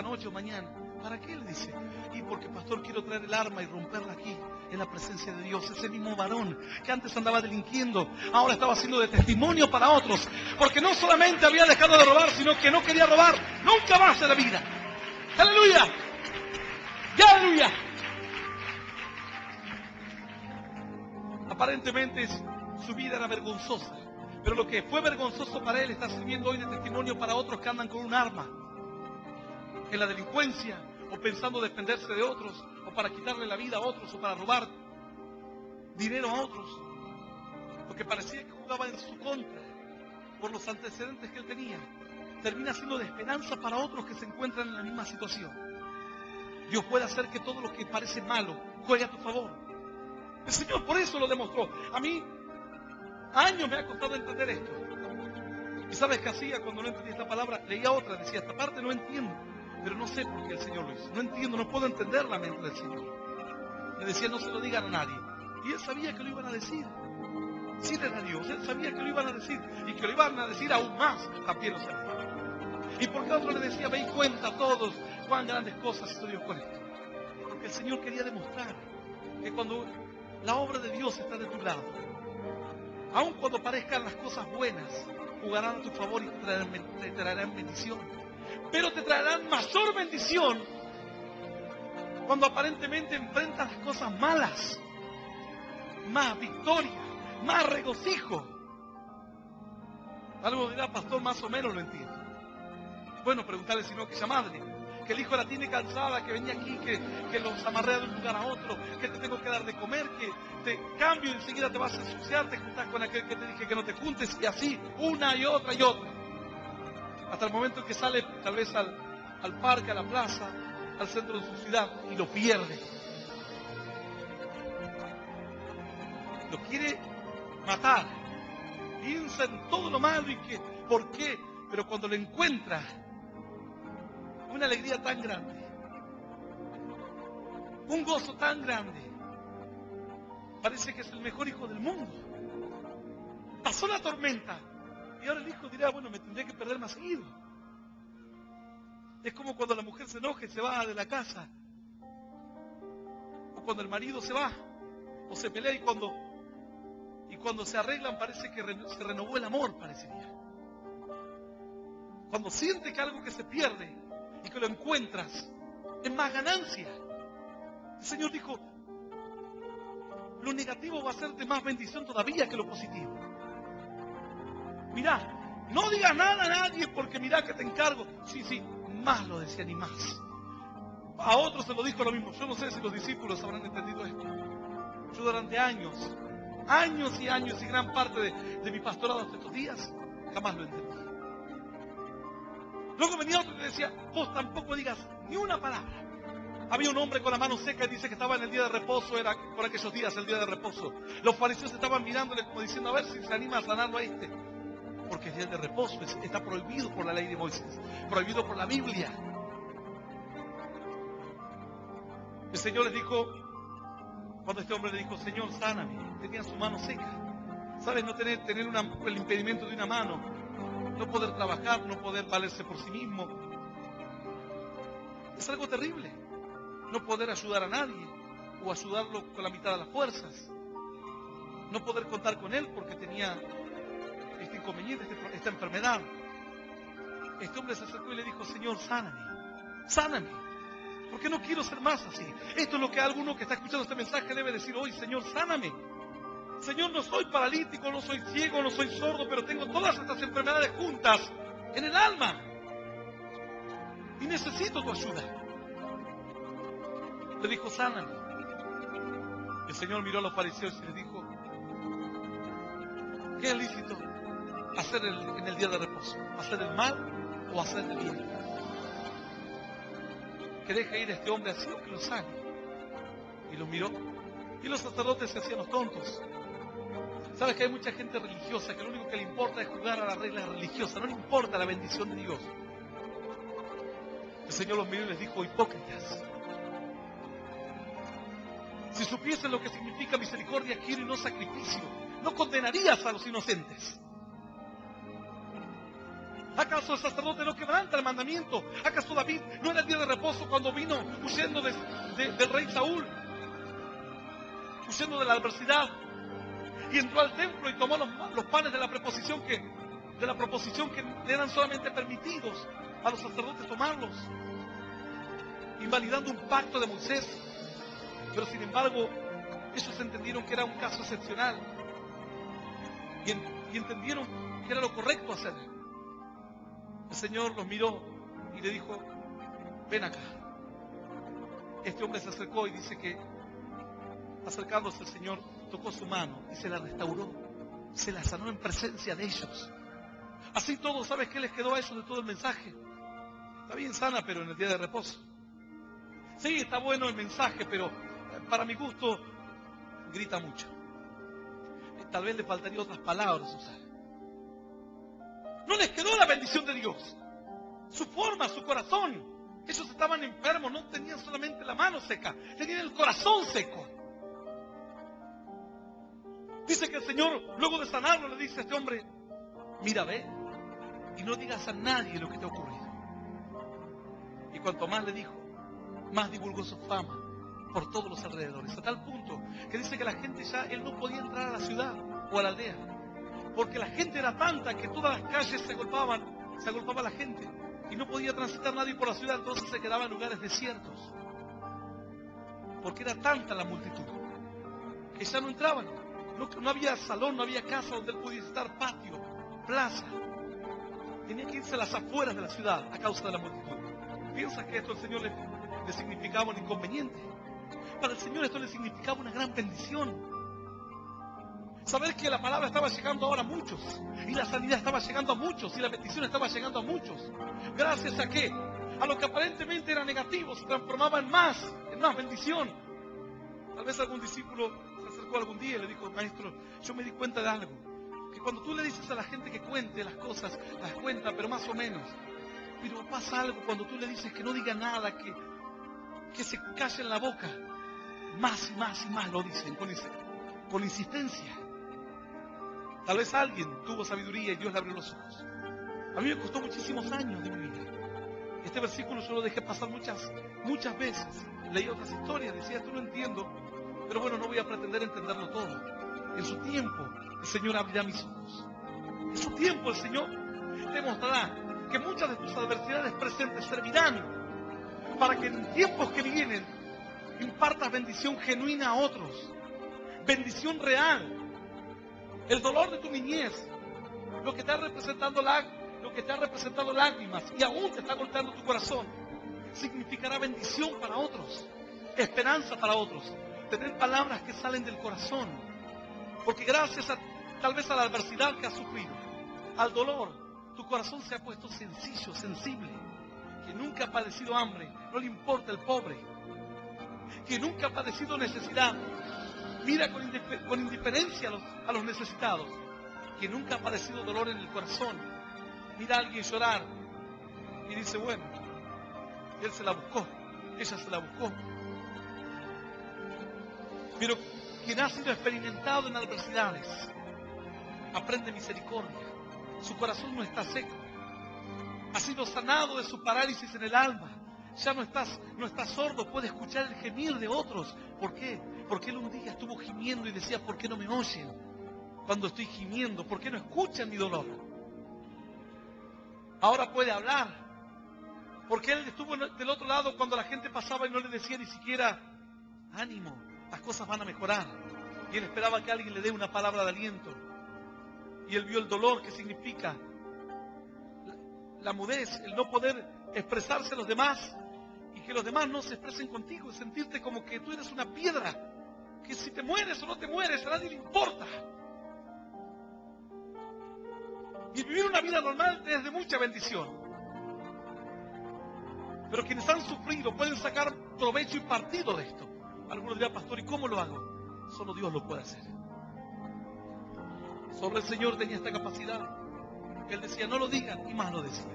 noche o mañana. ¿Para qué? Le dice. Y porque, pastor, quiero traer el arma y romperla aquí, en la presencia de Dios. Ese mismo varón que antes andaba delinquiendo, ahora estaba haciendo de testimonio para otros. Porque no solamente había dejado de robar, sino que no quería robar nunca más en la vida. ¡Aleluya! ¡Ya, aleluya! Aparentemente su vida era vergonzosa. Pero lo que fue vergonzoso para él está sirviendo hoy de testimonio para otros que andan con un arma. En la delincuencia, o pensando defenderse de otros, o para quitarle la vida a otros, o para robar dinero a otros. Lo que parecía que jugaba en su contra, por los antecedentes que él tenía, termina siendo de esperanza para otros que se encuentran en la misma situación. Dios puede hacer que todo lo que parece malo juegue a tu favor. El Señor por eso lo demostró. A mí, años me ha costado entender esto. ¿Y sabes qué hacía cuando no entendía esta palabra? Leía otra, decía, esta parte no entiendo, pero no sé por qué el Señor lo hizo. No entiendo, no puedo entender la mente del Señor. Le decía, no se lo digan a nadie. Y él sabía que lo iban a decir. Sí, era Dios, él sabía que lo iban a decir. Y que lo iban a decir aún más, también lo sabía. ¿Y por qué otro le decía, ve y cuenta a todos cuán grandes cosas hizo Dios con esto? Porque el Señor quería demostrar que cuando la obra de Dios está de tu lado, aun cuando parezcan las cosas buenas, jugarán a tu favor y te traerán bendición. Pero te traerán mayor bendición cuando aparentemente enfrentas las cosas malas. Más victoria, más regocijo. Algo dirá, pastor, más o menos lo entiendo. Bueno, preguntarle si no aquella madre, que el hijo la tiene cansada, que venía aquí, que los amarrea de un lugar a otro, que te tengo que dar de comer, que te cambio y enseguida te vas a ensuciar, te juntas con aquel que te dije que no te juntes, y así, una y otra y otra. Hasta el momento en que sale tal vez al parque, a la plaza, al centro de su ciudad, y lo pierde. Lo quiere matar. Piensa en todo lo malo y que, ¿por qué? Pero cuando lo encuentra, una alegría tan grande, un gozo tan grande, parece que es el mejor hijo del mundo. Pasó la tormenta y ahora el hijo dirá, bueno, me tendré que perder más seguido. Es como cuando la mujer se enoja y se va de la casa, o cuando el marido se va o se pelea, y cuando se arreglan parece que se renovó el amor, parecería. Cuando siente que algo que se pierde y que lo encuentras es más ganancia. El Señor dijo, lo negativo va a ser de más bendición todavía que lo positivo. Mirá, no digas nada a nadie porque mirá que te encargo. Sí, más lo decían y más. A otros se lo dijo lo mismo. Yo no sé si los discípulos habrán entendido esto. Yo durante años y años y gran parte de mi pastorado hasta estos días, jamás lo entendí. Luego venía otro y le decía, vos tampoco digas ni una palabra. Había un hombre con la mano seca y dice que estaba en el día de reposo, era por aquellos días el día de reposo. Los fariseos estaban mirándole como diciendo, a ver si se anima a sanarlo a este. Porque el día de reposo está prohibido por la ley de Moisés, prohibido por la Biblia. El Señor les dijo, cuando este hombre le dijo, Señor, sáname, tenía su mano seca. ¿Sabes? No tener el impedimento de una mano, no poder trabajar, no poder valerse por sí mismo. Es algo terrible. No poder ayudar a nadie o ayudarlo con la mitad de las fuerzas. No poder contar con él porque tenía este inconveniente, esta enfermedad. Este hombre se acercó y le dijo, Señor, sáname, porque no quiero ser más así. Esto es lo que alguno que está escuchando este mensaje debe decir hoy, Señor, sáname. Señor, no soy paralítico, no soy ciego, no soy sordo, pero tengo todas estas enfermedades juntas en el alma y necesito tu ayuda. Le dijo, sáname. El Señor miró a los fariseos y les dijo, ¿qué es lícito hacer en el día de reposo? ¿Hacer el mal o hacer el bien? Que deje ir a este hombre así o que lo sane. Y lo miró. Y los sacerdotes se hacían los tontos. Sabes que hay mucha gente religiosa que lo único que le importa es jugar a las reglas religiosas, no le importa la bendición de Dios. El Señor los miró y les dijo: hipócritas, si supiesen lo que significa misericordia quiero y no sacrificio, no condenarías a los inocentes. ¿Acaso el sacerdote no quebranta el mandamiento? ¿Acaso David no era el día de reposo cuando vino huyendo del rey Saúl? Huyendo de la adversidad. Y entró al templo y tomó los panes de la proposición que le eran solamente permitidos a los sacerdotes tomarlos, invalidando un pacto de Moisés. Pero sin embargo, ellos entendieron que era un caso excepcional y entendieron que era lo correcto hacer. El Señor los miró y le dijo: ven acá. Este hombre se acercó y dice que, acercándose, el Señor tocó su mano y se la restauró, se la sanó en presencia de ellos. Así todo, ¿sabes qué les quedó a ellos de todo el mensaje? Está bien sana, pero en el día de reposo. Sí, está bueno el mensaje, pero para mi gusto grita mucho. Tal vez le faltaría otras palabras usar. No les quedó la bendición de Dios, su forma, su corazón. Ellos estaban enfermos, no tenían solamente la mano seca, tenían el corazón seco. Dice que el Señor, luego de sanarlo, le dice a este hombre: mira, ve, y no digas a nadie lo que te ha ocurrido. Y cuanto más le dijo, más divulgó su fama por todos los alrededores, a tal punto que dice que la gente ya, él no podía entrar a la ciudad o a la aldea, porque la gente era tanta que todas las calles se agolpaba la gente y no podía transitar nadie por la ciudad. Entonces se quedaba en lugares desiertos, porque era tanta la multitud que ya no entraban. No había salón, no había casa donde él pudiese estar, patio, plaza. Tenía que irse a las afueras de la ciudad a causa de la multitud. ¿Piensas que esto al Señor le significaba un inconveniente? Para el Señor esto le significaba una gran bendición. Saber que la palabra estaba llegando ahora a muchos, y la sanidad estaba llegando a muchos, y la bendición estaba llegando a muchos. ¿Gracias a qué? A lo que aparentemente era negativo, se transformaba en más bendición. Tal vez algún discípulo se acercó algún día y le dijo: maestro, yo me di cuenta de algo, que cuando tú le dices a la gente que cuente las cosas, las cuenta, pero más o menos. Pero pasa algo cuando tú le dices que no diga nada, que se calle en la boca. Más y más y más lo dicen, con insistencia. Tal vez alguien tuvo sabiduría y Dios le abrió los ojos. A mí me costó muchísimos años de mi vida. Este versículo yo lo dejé pasar muchas veces. Leí otras historias, decía: esto no entiendo, pero bueno, no voy a pretender entenderlo todo. En su tiempo el Señor abrirá mis ojos. En su tiempo el Señor te mostrará que muchas de tus adversidades presentes servirán para que en tiempos que vienen impartas bendición genuina a otros, bendición real. El dolor de tu niñez, lo que te ha representado lágrimas y aún te está golpeando tu corazón, significará bendición para otros, esperanza para otros. Tener palabras que salen del corazón, porque gracias tal vez a la adversidad que has sufrido, al dolor, tu corazón se ha puesto sencillo, sensible. Que nunca ha padecido hambre, no le importa el pobre. Que nunca ha padecido necesidad, mira con indiferencia a los necesitados. Que nunca ha padecido dolor en el corazón, mira a alguien llorar y dice: bueno, él se la buscó, ella se la buscó. Pero quien ha sido experimentado en adversidades aprende misericordia. Su corazón no está seco, ha sido sanado de su parálisis en el alma. Ya no está sordo, puede escuchar el gemir de otros. ¿Por qué? Porque él un día estuvo gimiendo y decía: ¿por qué no me oyen cuando estoy gimiendo? ¿Por qué no escuchan mi dolor? Ahora puede hablar, porque él estuvo del otro lado cuando la gente pasaba y no le decía ni siquiera: ánimo, las cosas van a mejorar. Y él esperaba que alguien le dé una palabra de aliento. Y él vio el dolor que significa la mudez, el no poder expresarse a los demás y que los demás no se expresen contigo, y sentirte como que tú eres una piedra, que si te mueres o no te mueres a nadie le importa. Y vivir una vida normal es de mucha bendición. Pero quienes han sufrido pueden sacar provecho y partido de esto. Algunos dirán: pastor, ¿y cómo lo hago? Solo Dios lo puede hacer. Solo el Señor tenía esta capacidad. Él decía, no lo digan, y más lo decía.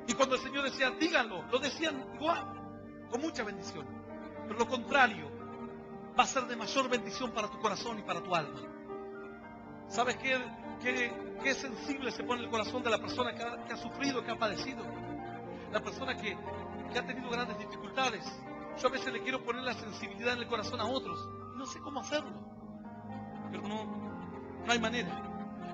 Y cuando el Señor decía, díganlo, lo decían igual, con mucha bendición. Pero lo contrario va a ser de mayor bendición para tu corazón y para tu alma. ¿Sabes qué sensible se pone el corazón de la persona que ha sufrido, que ha padecido? La persona que ha tenido grandes dificultades. Yo a veces le quiero poner la sensibilidad en el corazón a otros. Y no sé cómo hacerlo. Pero no hay manera.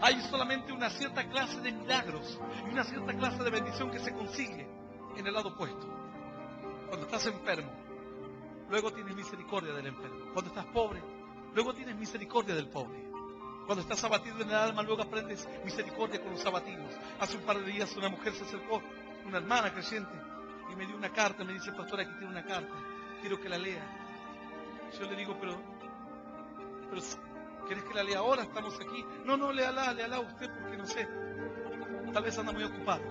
Hay solamente una cierta clase de milagros y una cierta clase de bendición que se consigue en el lado opuesto. Cuando estás enfermo, luego tienes misericordia del enfermo. Cuando estás pobre, luego tienes misericordia del pobre. Cuando estás abatido en el alma, luego aprendes misericordia con los abatidos. Hace un par de días una mujer se acercó, una hermana creyente, y me dio una carta. Me dice, pastor, aquí tiene una carta, quiero que la lea. Yo le digo, pero ¿querés que la lea ahora? Estamos aquí. No, léala usted, porque no sé, tal vez anda muy ocupado.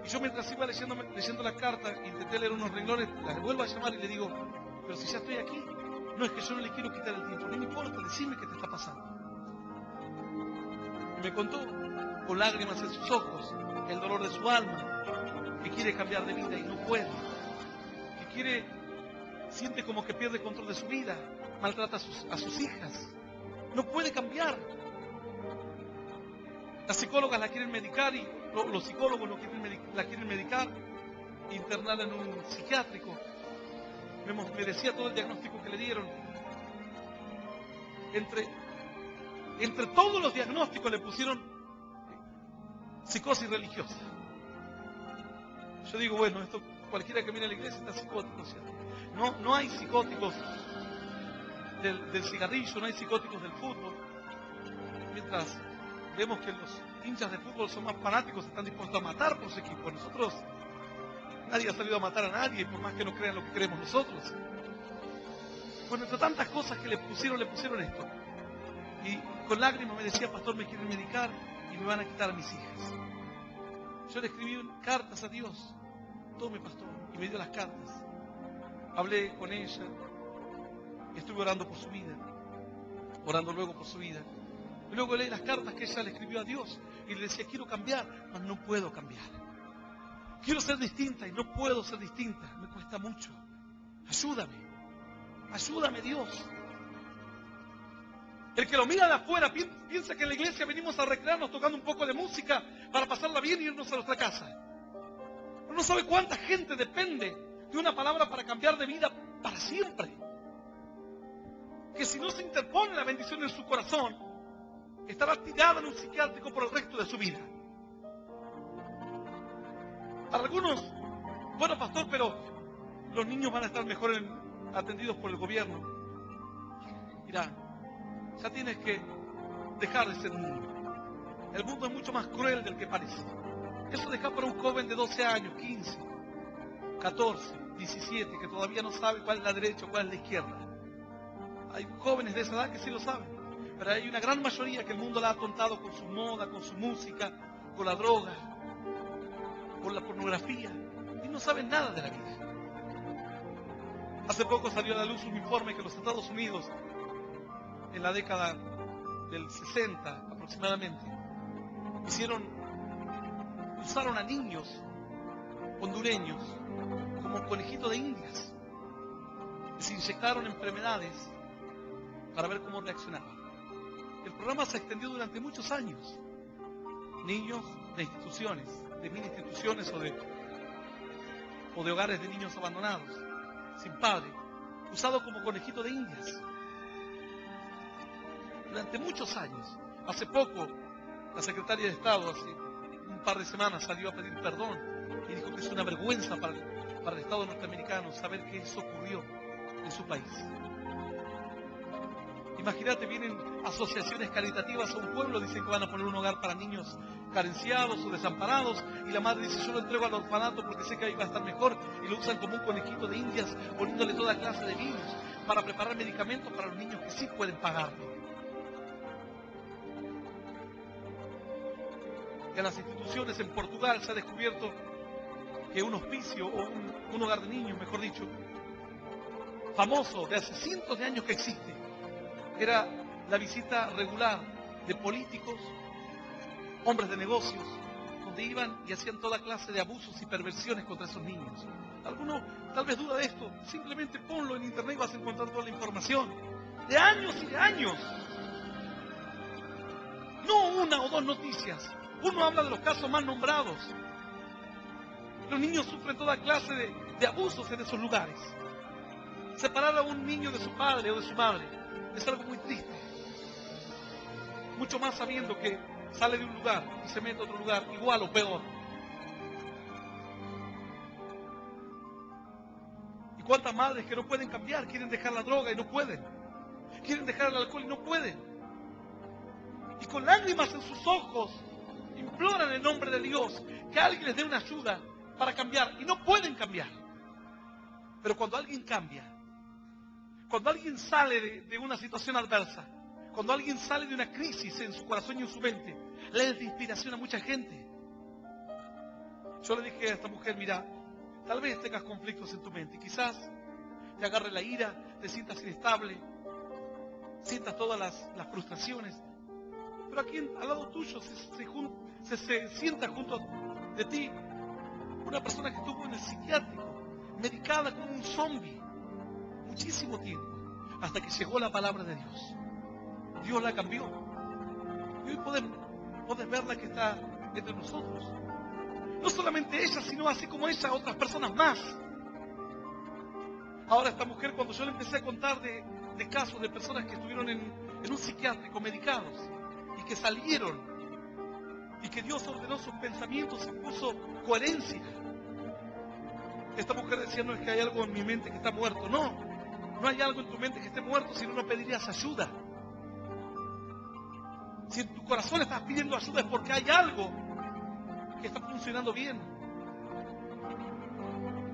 Y yo mientras iba leyendo la carta, intenté leer unos renglones, la vuelvo a llamar y le digo, pero si ya estoy aquí, no, es que yo no le quiero quitar el tiempo, no me importa, decime qué te está pasando. Y me contó, con lágrimas en sus ojos, el dolor de su alma, que quiere cambiar de vida y no puede, que siente como que pierde control de su vida, maltrata a sus hijas, no puede cambiar. Las psicólogas la quieren medicar y los psicólogos la quieren medicar, internarla en un psiquiátrico. Me decía todo el diagnóstico que le dieron. Entre todos los diagnósticos le pusieron psicosis religiosa. Yo digo, bueno, esto cualquiera que mire a la iglesia está psicótico, ¿cierto? No hay psicóticos del cigarrillo, no hay psicóticos del fútbol. Mientras vemos que los hinchas de fútbol son más fanáticos, están dispuestos a matar por su equipo. Nosotros, nadie ha salido a matar a nadie, por más que no crean lo que creemos nosotros. Bueno, entre tantas cosas que le pusieron esto. Y con lágrimas me decía, pastor, me quieren medicar y me van a quitar a mis hijas. Yo le escribí cartas a Dios, tome, pastor, y me dio las cartas. Hablé con ella, estuve orando por su vida, orando luego por su vida. Y luego leí las cartas que ella le escribió a Dios y le decía, quiero cambiar, pero no puedo cambiar. Quiero ser distinta y no puedo ser distinta, me cuesta mucho. Ayúdame Dios. El que lo mira de afuera piensa que en la iglesia venimos a recrearnos tocando un poco de música para pasarla bien y irnos a nuestra casa. Pero no sabe cuánta gente depende de una palabra para cambiar de vida para siempre. Que si no se interpone la bendición en su corazón, estará tirada en un psiquiátrico por el resto de su vida. Para algunos, bueno, pastor, pero los niños van a estar mejor atendidos por el gobierno. Mira, ya tienes que dejar de ser un niño. El mundo es mucho más cruel del que parece. Eso deja para un joven de 12 años, 15, 14, 17, que todavía no sabe cuál es la derecha o cuál es la izquierda. Hay jóvenes de esa edad que sí lo saben, pero hay una gran mayoría que el mundo la ha atontado con su moda, con su música, con la droga, con la pornografía, y no saben nada de la vida. Hace poco salió a la luz un informe que los Estados Unidos, en la década del 60 aproximadamente, usaron a niños hondureños como conejitos de indias. Les inyectaron enfermedades para ver cómo reaccionaban. El programa se extendió durante muchos años. Niños de instituciones, de mil instituciones o de hogares de niños abandonados, sin padre, usados como conejitos de indias. Durante muchos años. Hace poco, la secretaria de Estado, hace un par de semanas, salió a pedir perdón y dijo que es una vergüenza para el Estado norteamericano saber que eso ocurrió en su país. Imagínate, vienen asociaciones caritativas a un pueblo, dicen que van a poner un hogar para niños carenciados o desamparados, y la madre dice, yo lo entrego al orfanato porque sé que ahí va a estar mejor, y lo usan como un conejito de indias, poniéndole toda clase de virus para preparar medicamentos para los niños que sí pueden pagarlo. En las instituciones en Portugal se ha descubierto que un hospicio o un hogar de niños, mejor dicho, famoso de hace cientos de años que existe. Era la visita regular de políticos, hombres de negocios, donde iban y hacían toda clase de abusos y perversiones contra esos niños. Alguno tal vez duda de esto, simplemente ponlo en internet y vas a encontrar toda la información. De años y de años. No una o dos noticias. Uno habla de los casos más nombrados. Los niños sufren toda clase de abusos en esos lugares. Separar a un niño de su padre o de su madre es algo muy triste. Mucho más sabiendo que sale de un lugar y se mete a otro lugar, igual o peor. ¿Y cuántas madres que no pueden cambiar, quieren dejar la droga y no pueden? Quieren dejar el alcohol y no pueden. Y con lágrimas en sus ojos imploran en nombre de Dios que alguien les dé una ayuda para cambiar y no pueden cambiar. Pero cuando alguien cambia, cuando alguien sale de una situación adversa, cuando alguien sale de una crisis en su corazón y en su mente, le da inspiración a mucha gente. Yo le dije a esta mujer, mira, tal vez tengas conflictos en tu mente, quizás te agarre la ira, te sientas inestable, sientas todas las frustraciones, pero aquí al lado tuyo se sienta junto de ti una persona que estuvo en el psiquiátrico, medicada como un zombie, muchísimo tiempo, hasta que llegó la palabra de Dios. Dios la cambió. Y hoy podés verla que está entre nosotros. No solamente ella, sino así como ella, otras personas más. Ahora esta mujer, cuando yo le empecé a contar de casos de personas que estuvieron en un psiquiátrico, medicados, y que salieron, y que Dios ordenó sus pensamientos y puso coherencia. Esta mujer decía, no es que hay algo en mi mente que está muerto. No hay algo en tu mente que esté muerto, si no pedirías ayuda. Si en tu corazón estás pidiendo ayuda es porque hay algo que está funcionando bien.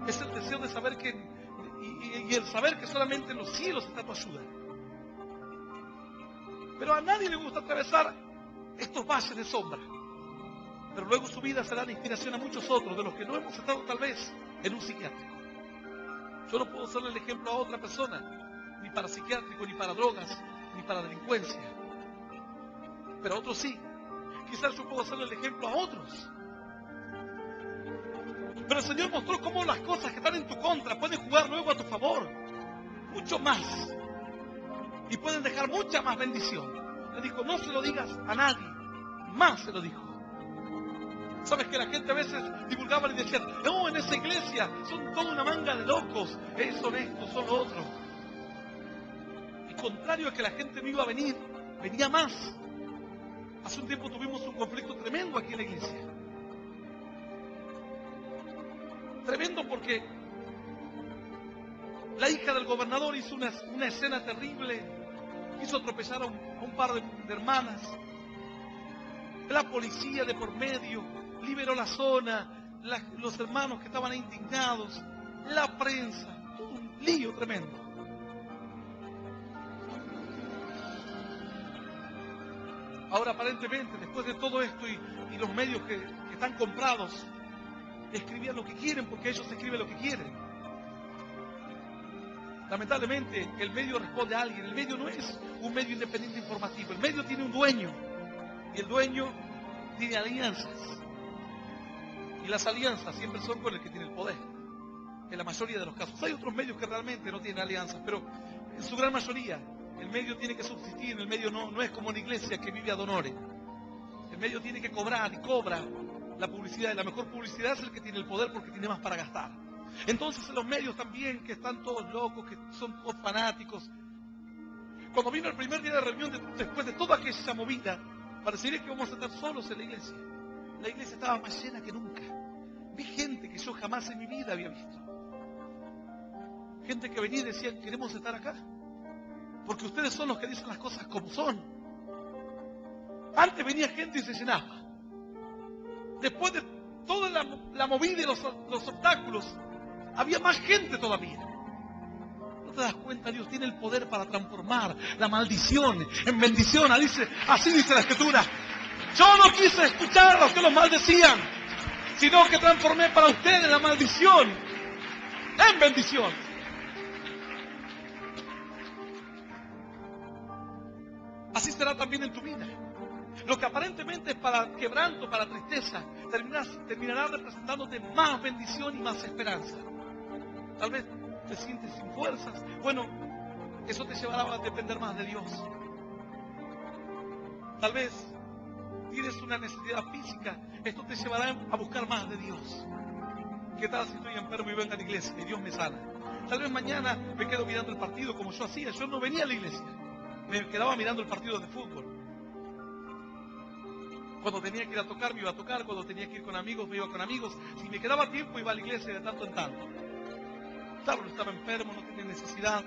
Es el deseo de saber que, y el saber que solamente en los cielos está tu ayuda. Pero a nadie le gusta atravesar estos valles de sombra. Pero luego su vida será de inspiración a muchos otros, de los que no hemos estado tal vez en un psiquiátrico. Yo no puedo serle el ejemplo a otra persona, ni para psiquiátrico, ni para drogas, ni para delincuencia. Pero a otros sí. Quizás yo puedo hacerle el ejemplo a otros. Pero el Señor mostró cómo las cosas que están en tu contra pueden jugar luego a tu favor. Mucho más. Y pueden dejar mucha más bendición. Le dijo, no se lo digas a nadie. Más se lo dijo. Sabes que la gente a veces divulgaba y decía, no, en esa iglesia son toda una manga de locos. Son estos, son los otros. Y contrario a que la gente no iba a venir, venía más. Hace un tiempo tuvimos un conflicto tremendo aquí en la iglesia. Tremendo porque la hija del gobernador hizo una escena terrible. Hizo atropellar a un par de hermanas. La policía de por medio liberó la zona. Los hermanos que estaban indignados. La prensa. Todo un lío tremendo. Ahora aparentemente, después de todo esto y los medios que están comprados, escribían lo que quieren porque ellos escriben lo que quieren. Lamentablemente, el medio responde a alguien. El medio no es un medio independiente informativo. El medio tiene un dueño. Y el dueño tiene alianzas. Y las alianzas siempre son con el que tiene el poder. En la mayoría de los casos. Hay otros medios que realmente no tienen alianzas, pero en su gran mayoría el medio tiene que subsistir. El medio no es como una iglesia que vive ad honorem. El medio tiene que cobrar y cobra la publicidad. Y la mejor publicidad es el que tiene el poder porque tiene más para gastar. Entonces en los medios también, que están todos locos, que son todos fanáticos. Cuando vino el primer día de reunión, después de toda aquella movida, parecería que vamos a estar solos en la iglesia. La iglesia estaba más llena que nunca. Vi gente que yo jamás en mi vida había visto. Gente que venía y decía, queremos estar acá. Porque ustedes son los que dicen las cosas como son. Antes venía gente y se llenaba. Después de toda la movida y los obstáculos, había más gente todavía. ¿No te das cuenta? Dios tiene el poder para transformar la maldición en bendición. Así dice la Escritura. Yo no quise escuchar a los que los maldecían, sino que transformé para ustedes la maldición en bendición. Así será también en tu vida. Lo que aparentemente es para quebranto, para tristeza, terminará representándote más bendición y más esperanza. Tal vez te sientes sin fuerzas. Bueno, eso te llevará a depender más de Dios. Tal vez tienes una necesidad física. Esto te llevará a buscar más de Dios. ¿Qué tal si estoy enfermo y vengo a la iglesia y Dios me sana? Tal vez mañana me quedo mirando el partido como yo hacía. Yo no venía a la iglesia. Me quedaba mirando el partido de fútbol. Cuando tenía que ir a tocar, me iba a tocar. Cuando tenía que ir con amigos, me iba con amigos. Si me quedaba tiempo, iba a la iglesia de tanto en tanto. Claro, no estaba enfermo, no tenía necesidad,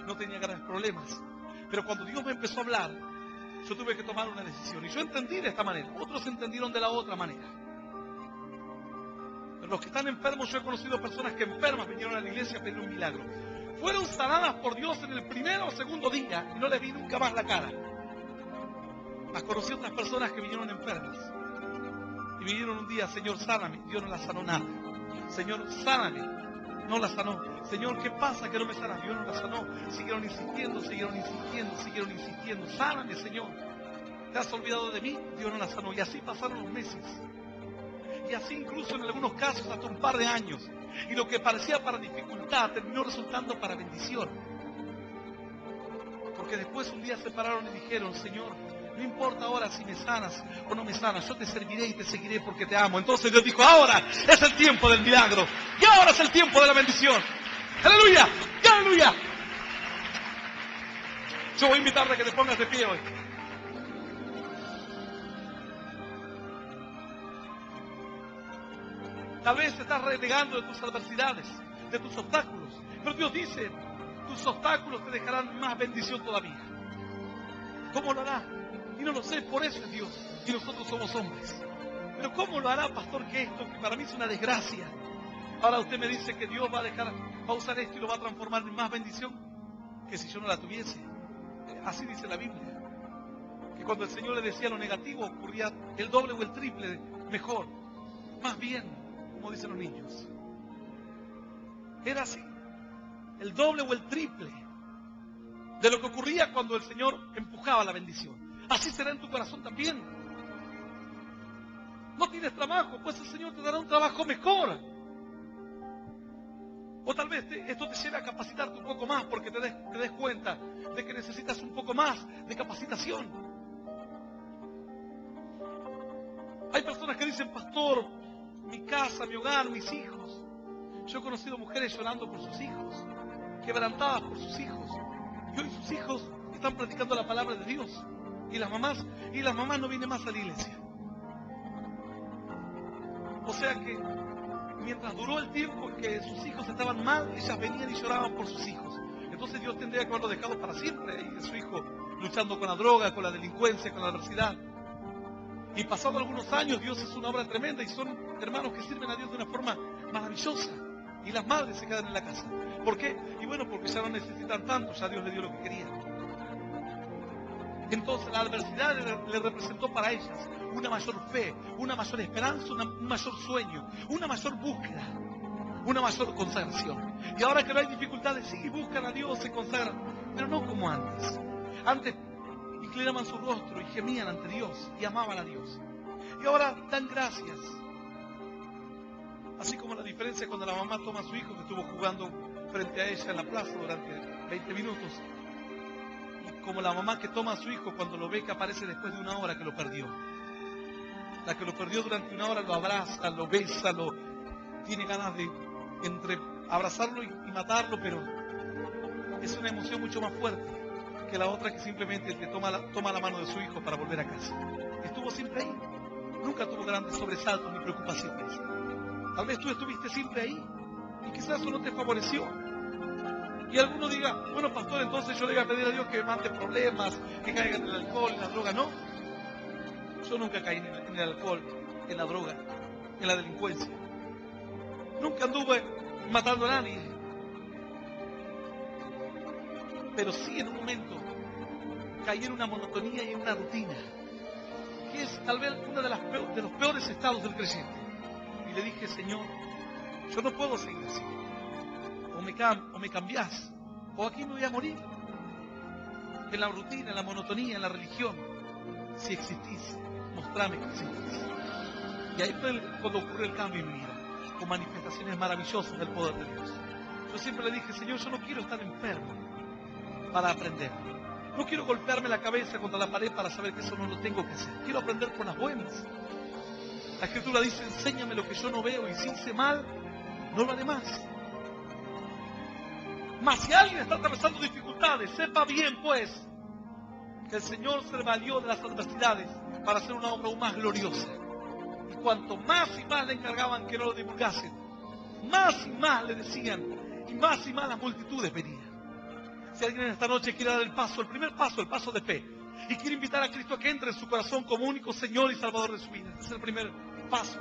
no tenía grandes problemas. Pero cuando Dios me empezó a hablar, yo tuve que tomar una decisión. Y yo entendí de esta manera. Otros entendieron de la otra manera. Pero los que están enfermos, yo he conocido personas que enfermas vinieron a la iglesia a pedir un milagro. Fueron sanadas por Dios en el primero o segundo día y no les vi nunca más la cara. Mas conocí otras personas que vinieron enfermas. Y vinieron un día, Señor, sáname. Dios no la sanó nada. Señor, sáname. No la sanó. Señor, ¿qué pasa que no me sanas? Dios no la sanó. Siguieron insistiendo. Sáname, Señor. ¿Te has olvidado de mí? Dios no la sanó. Y así pasaron los meses. Y así incluso en algunos casos hasta un par de años. Y lo que parecía para dificultad terminó resultando para bendición. Porque después un día se pararon y dijeron, Señor, no importa ahora si me sanas o no me sanas, yo te serviré y te seguiré porque te amo. Entonces Dios dijo, ahora es el tiempo del milagro. Y ahora es el tiempo de la bendición. ¡Aleluya! ¡Aleluya! Yo voy a invitarte a que te pongas de pie hoy. Tal vez te estás renegando de tus adversidades, de tus obstáculos. Pero Dios dice, tus obstáculos te dejarán más bendición todavía. ¿Cómo lo hará? Y no lo sé, por eso es Dios. Y nosotros somos hombres. Pero ¿cómo lo hará, pastor, que esto, que para mí es una desgracia? Ahora usted me dice que Dios va a usar esto y lo va a transformar en más bendición que si yo no la tuviese. Así dice la Biblia. Que cuando el Señor le decía lo negativo, ocurría el doble o el triple mejor. Más bien, como dicen los niños. Era así. El doble o el triple de lo que ocurría cuando el Señor empujaba la bendición. Así será en tu corazón también. No tienes trabajo, pues el Señor te dará un trabajo mejor. O tal vez esto te lleve a capacitarte un poco más porque te des cuenta de que necesitas un poco más de capacitación. Hay personas que dicen, pastor, mi casa, mi hogar, mis hijos. Yo he conocido mujeres llorando por sus hijos, quebrantadas por sus hijos. Y hoy sus hijos están practicando la palabra de Dios. Y las mamás no vienen más a la iglesia. O sea que mientras duró el tiempo en que sus hijos estaban mal, ellas venían y lloraban por sus hijos. Entonces Dios tendría que haberlo dejado para siempre. Y su hijo luchando con la droga, con la delincuencia, con la adversidad. Y pasado algunos años, Dios es una obra tremenda y son hermanos que sirven a Dios de una forma maravillosa. Y las madres se quedan en la casa. ¿Por qué? Y bueno, porque ya no necesitan tanto, ya Dios les dio lo que querían. Entonces la adversidad le representó para ellas una mayor fe, una mayor esperanza, un mayor sueño, una mayor búsqueda, una mayor consagración. Y ahora que no hay dificultades, sí, buscan a Dios, se consagran, pero no como antes. Antes inclinaban su rostro y gemían ante Dios y amaban a Dios. Y ahora dan gracias. Así como la diferencia cuando la mamá toma a su hijo que estuvo jugando frente a ella en la plaza durante 20 minutos. Y como la mamá que toma a su hijo cuando lo ve que aparece después de una hora que lo perdió. La que lo perdió durante una hora lo abraza, lo besa, tiene ganas de entre abrazarlo y matarlo, pero es una emoción mucho más fuerte que la otra que simplemente te toma la mano de su hijo para volver a casa. Estuvo siempre ahí. Nunca tuvo grandes sobresaltos ni preocupaciones. Tal vez tú estuviste siempre ahí y quizás eso no te favoreció. Y alguno diga, bueno, pastor, entonces yo le voy a pedir a Dios que me mande problemas, que caiga en el alcohol, en la droga. No, yo nunca caí en el alcohol, en la droga, en la delincuencia. Nunca anduve matando a nadie. Pero sí en un momento caí en una monotonía y en una rutina, que es tal vez uno de los peores estados del creyente. Y le dije, Señor, yo no puedo seguir así. O me cambiás, o aquí me voy a morir. en la rutina, en la monotonía, en la religión. Si existís, mostrame que existís. Y ahí fue cuando ocurrió el cambio en mi vida, con manifestaciones maravillosas del poder de Dios. Yo siempre le dije, Señor, yo no quiero estar enfermo para aprender. No quiero golpearme la cabeza contra la pared para saber que eso no lo tengo que hacer. Quiero aprender con las buenas. La Escritura dice, enséñame lo que yo no veo, y si hice mal, no lo haré más. Mas si alguien está atravesando dificultades, sepa bien pues que el Señor se valió de las adversidades para hacer una obra aún más gloriosa. Y cuanto más y más le encargaban que no lo divulgasen, más y más le decían, y más las multitudes venían. Si alguien en esta noche quiere dar el paso, el primer paso, el paso de fe, y quiere invitar a Cristo a que entre en su corazón como único Señor y Salvador de su vida, ese es el primer paso.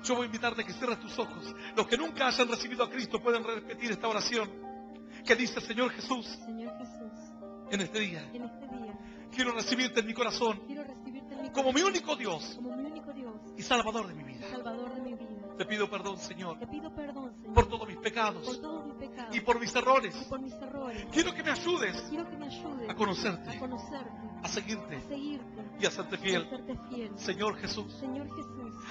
Yo voy a invitarte a que cierres tus ojos. Los que nunca hayan recibido a Cristo pueden repetir esta oración que dice, Señor Jesús, en este día, quiero recibirte en mi corazón como mi único Dios y Salvador de mi vida. Te pido perdón, Señor, por todos mis pecados y por mis errores. Quiero que me ayudes a conocerte, a seguirte y a serte fiel. Señor Jesús,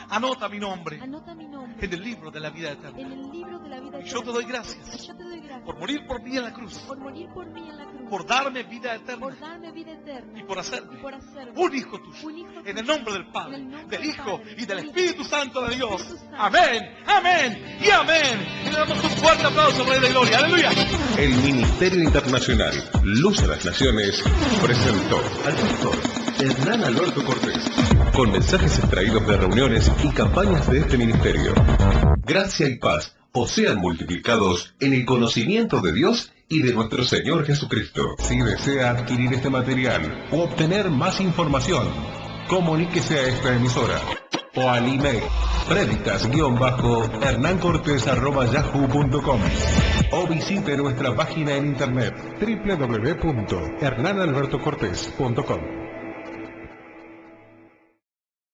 anota mi nombre en el libro de la vida eterna. Y yo te doy gracias por morir por mí en la cruz, por darme vida eterna y por hacerme un hijo tuyo. En el nombre del Padre, del Hijo y del Espíritu Santo de Dios. Amén, amén y amén. Y le damos un fuerte aplauso al Rey de Gloria. Aleluya. El Ministerio Internacional Luz a las Naciones presentó al pastor Hernán Alberto Cortés con mensajes extraídos de reuniones y campañas de este ministerio. Gracia y paz os sean multiplicados en el conocimiento de Dios y de nuestro Señor Jesucristo. Si desea adquirir este material o obtener más información, comuníquese a esta emisora o al email prédicas-hernancortes@yahoo.com o visite nuestra página en internet www.hernanalbertocortes.com.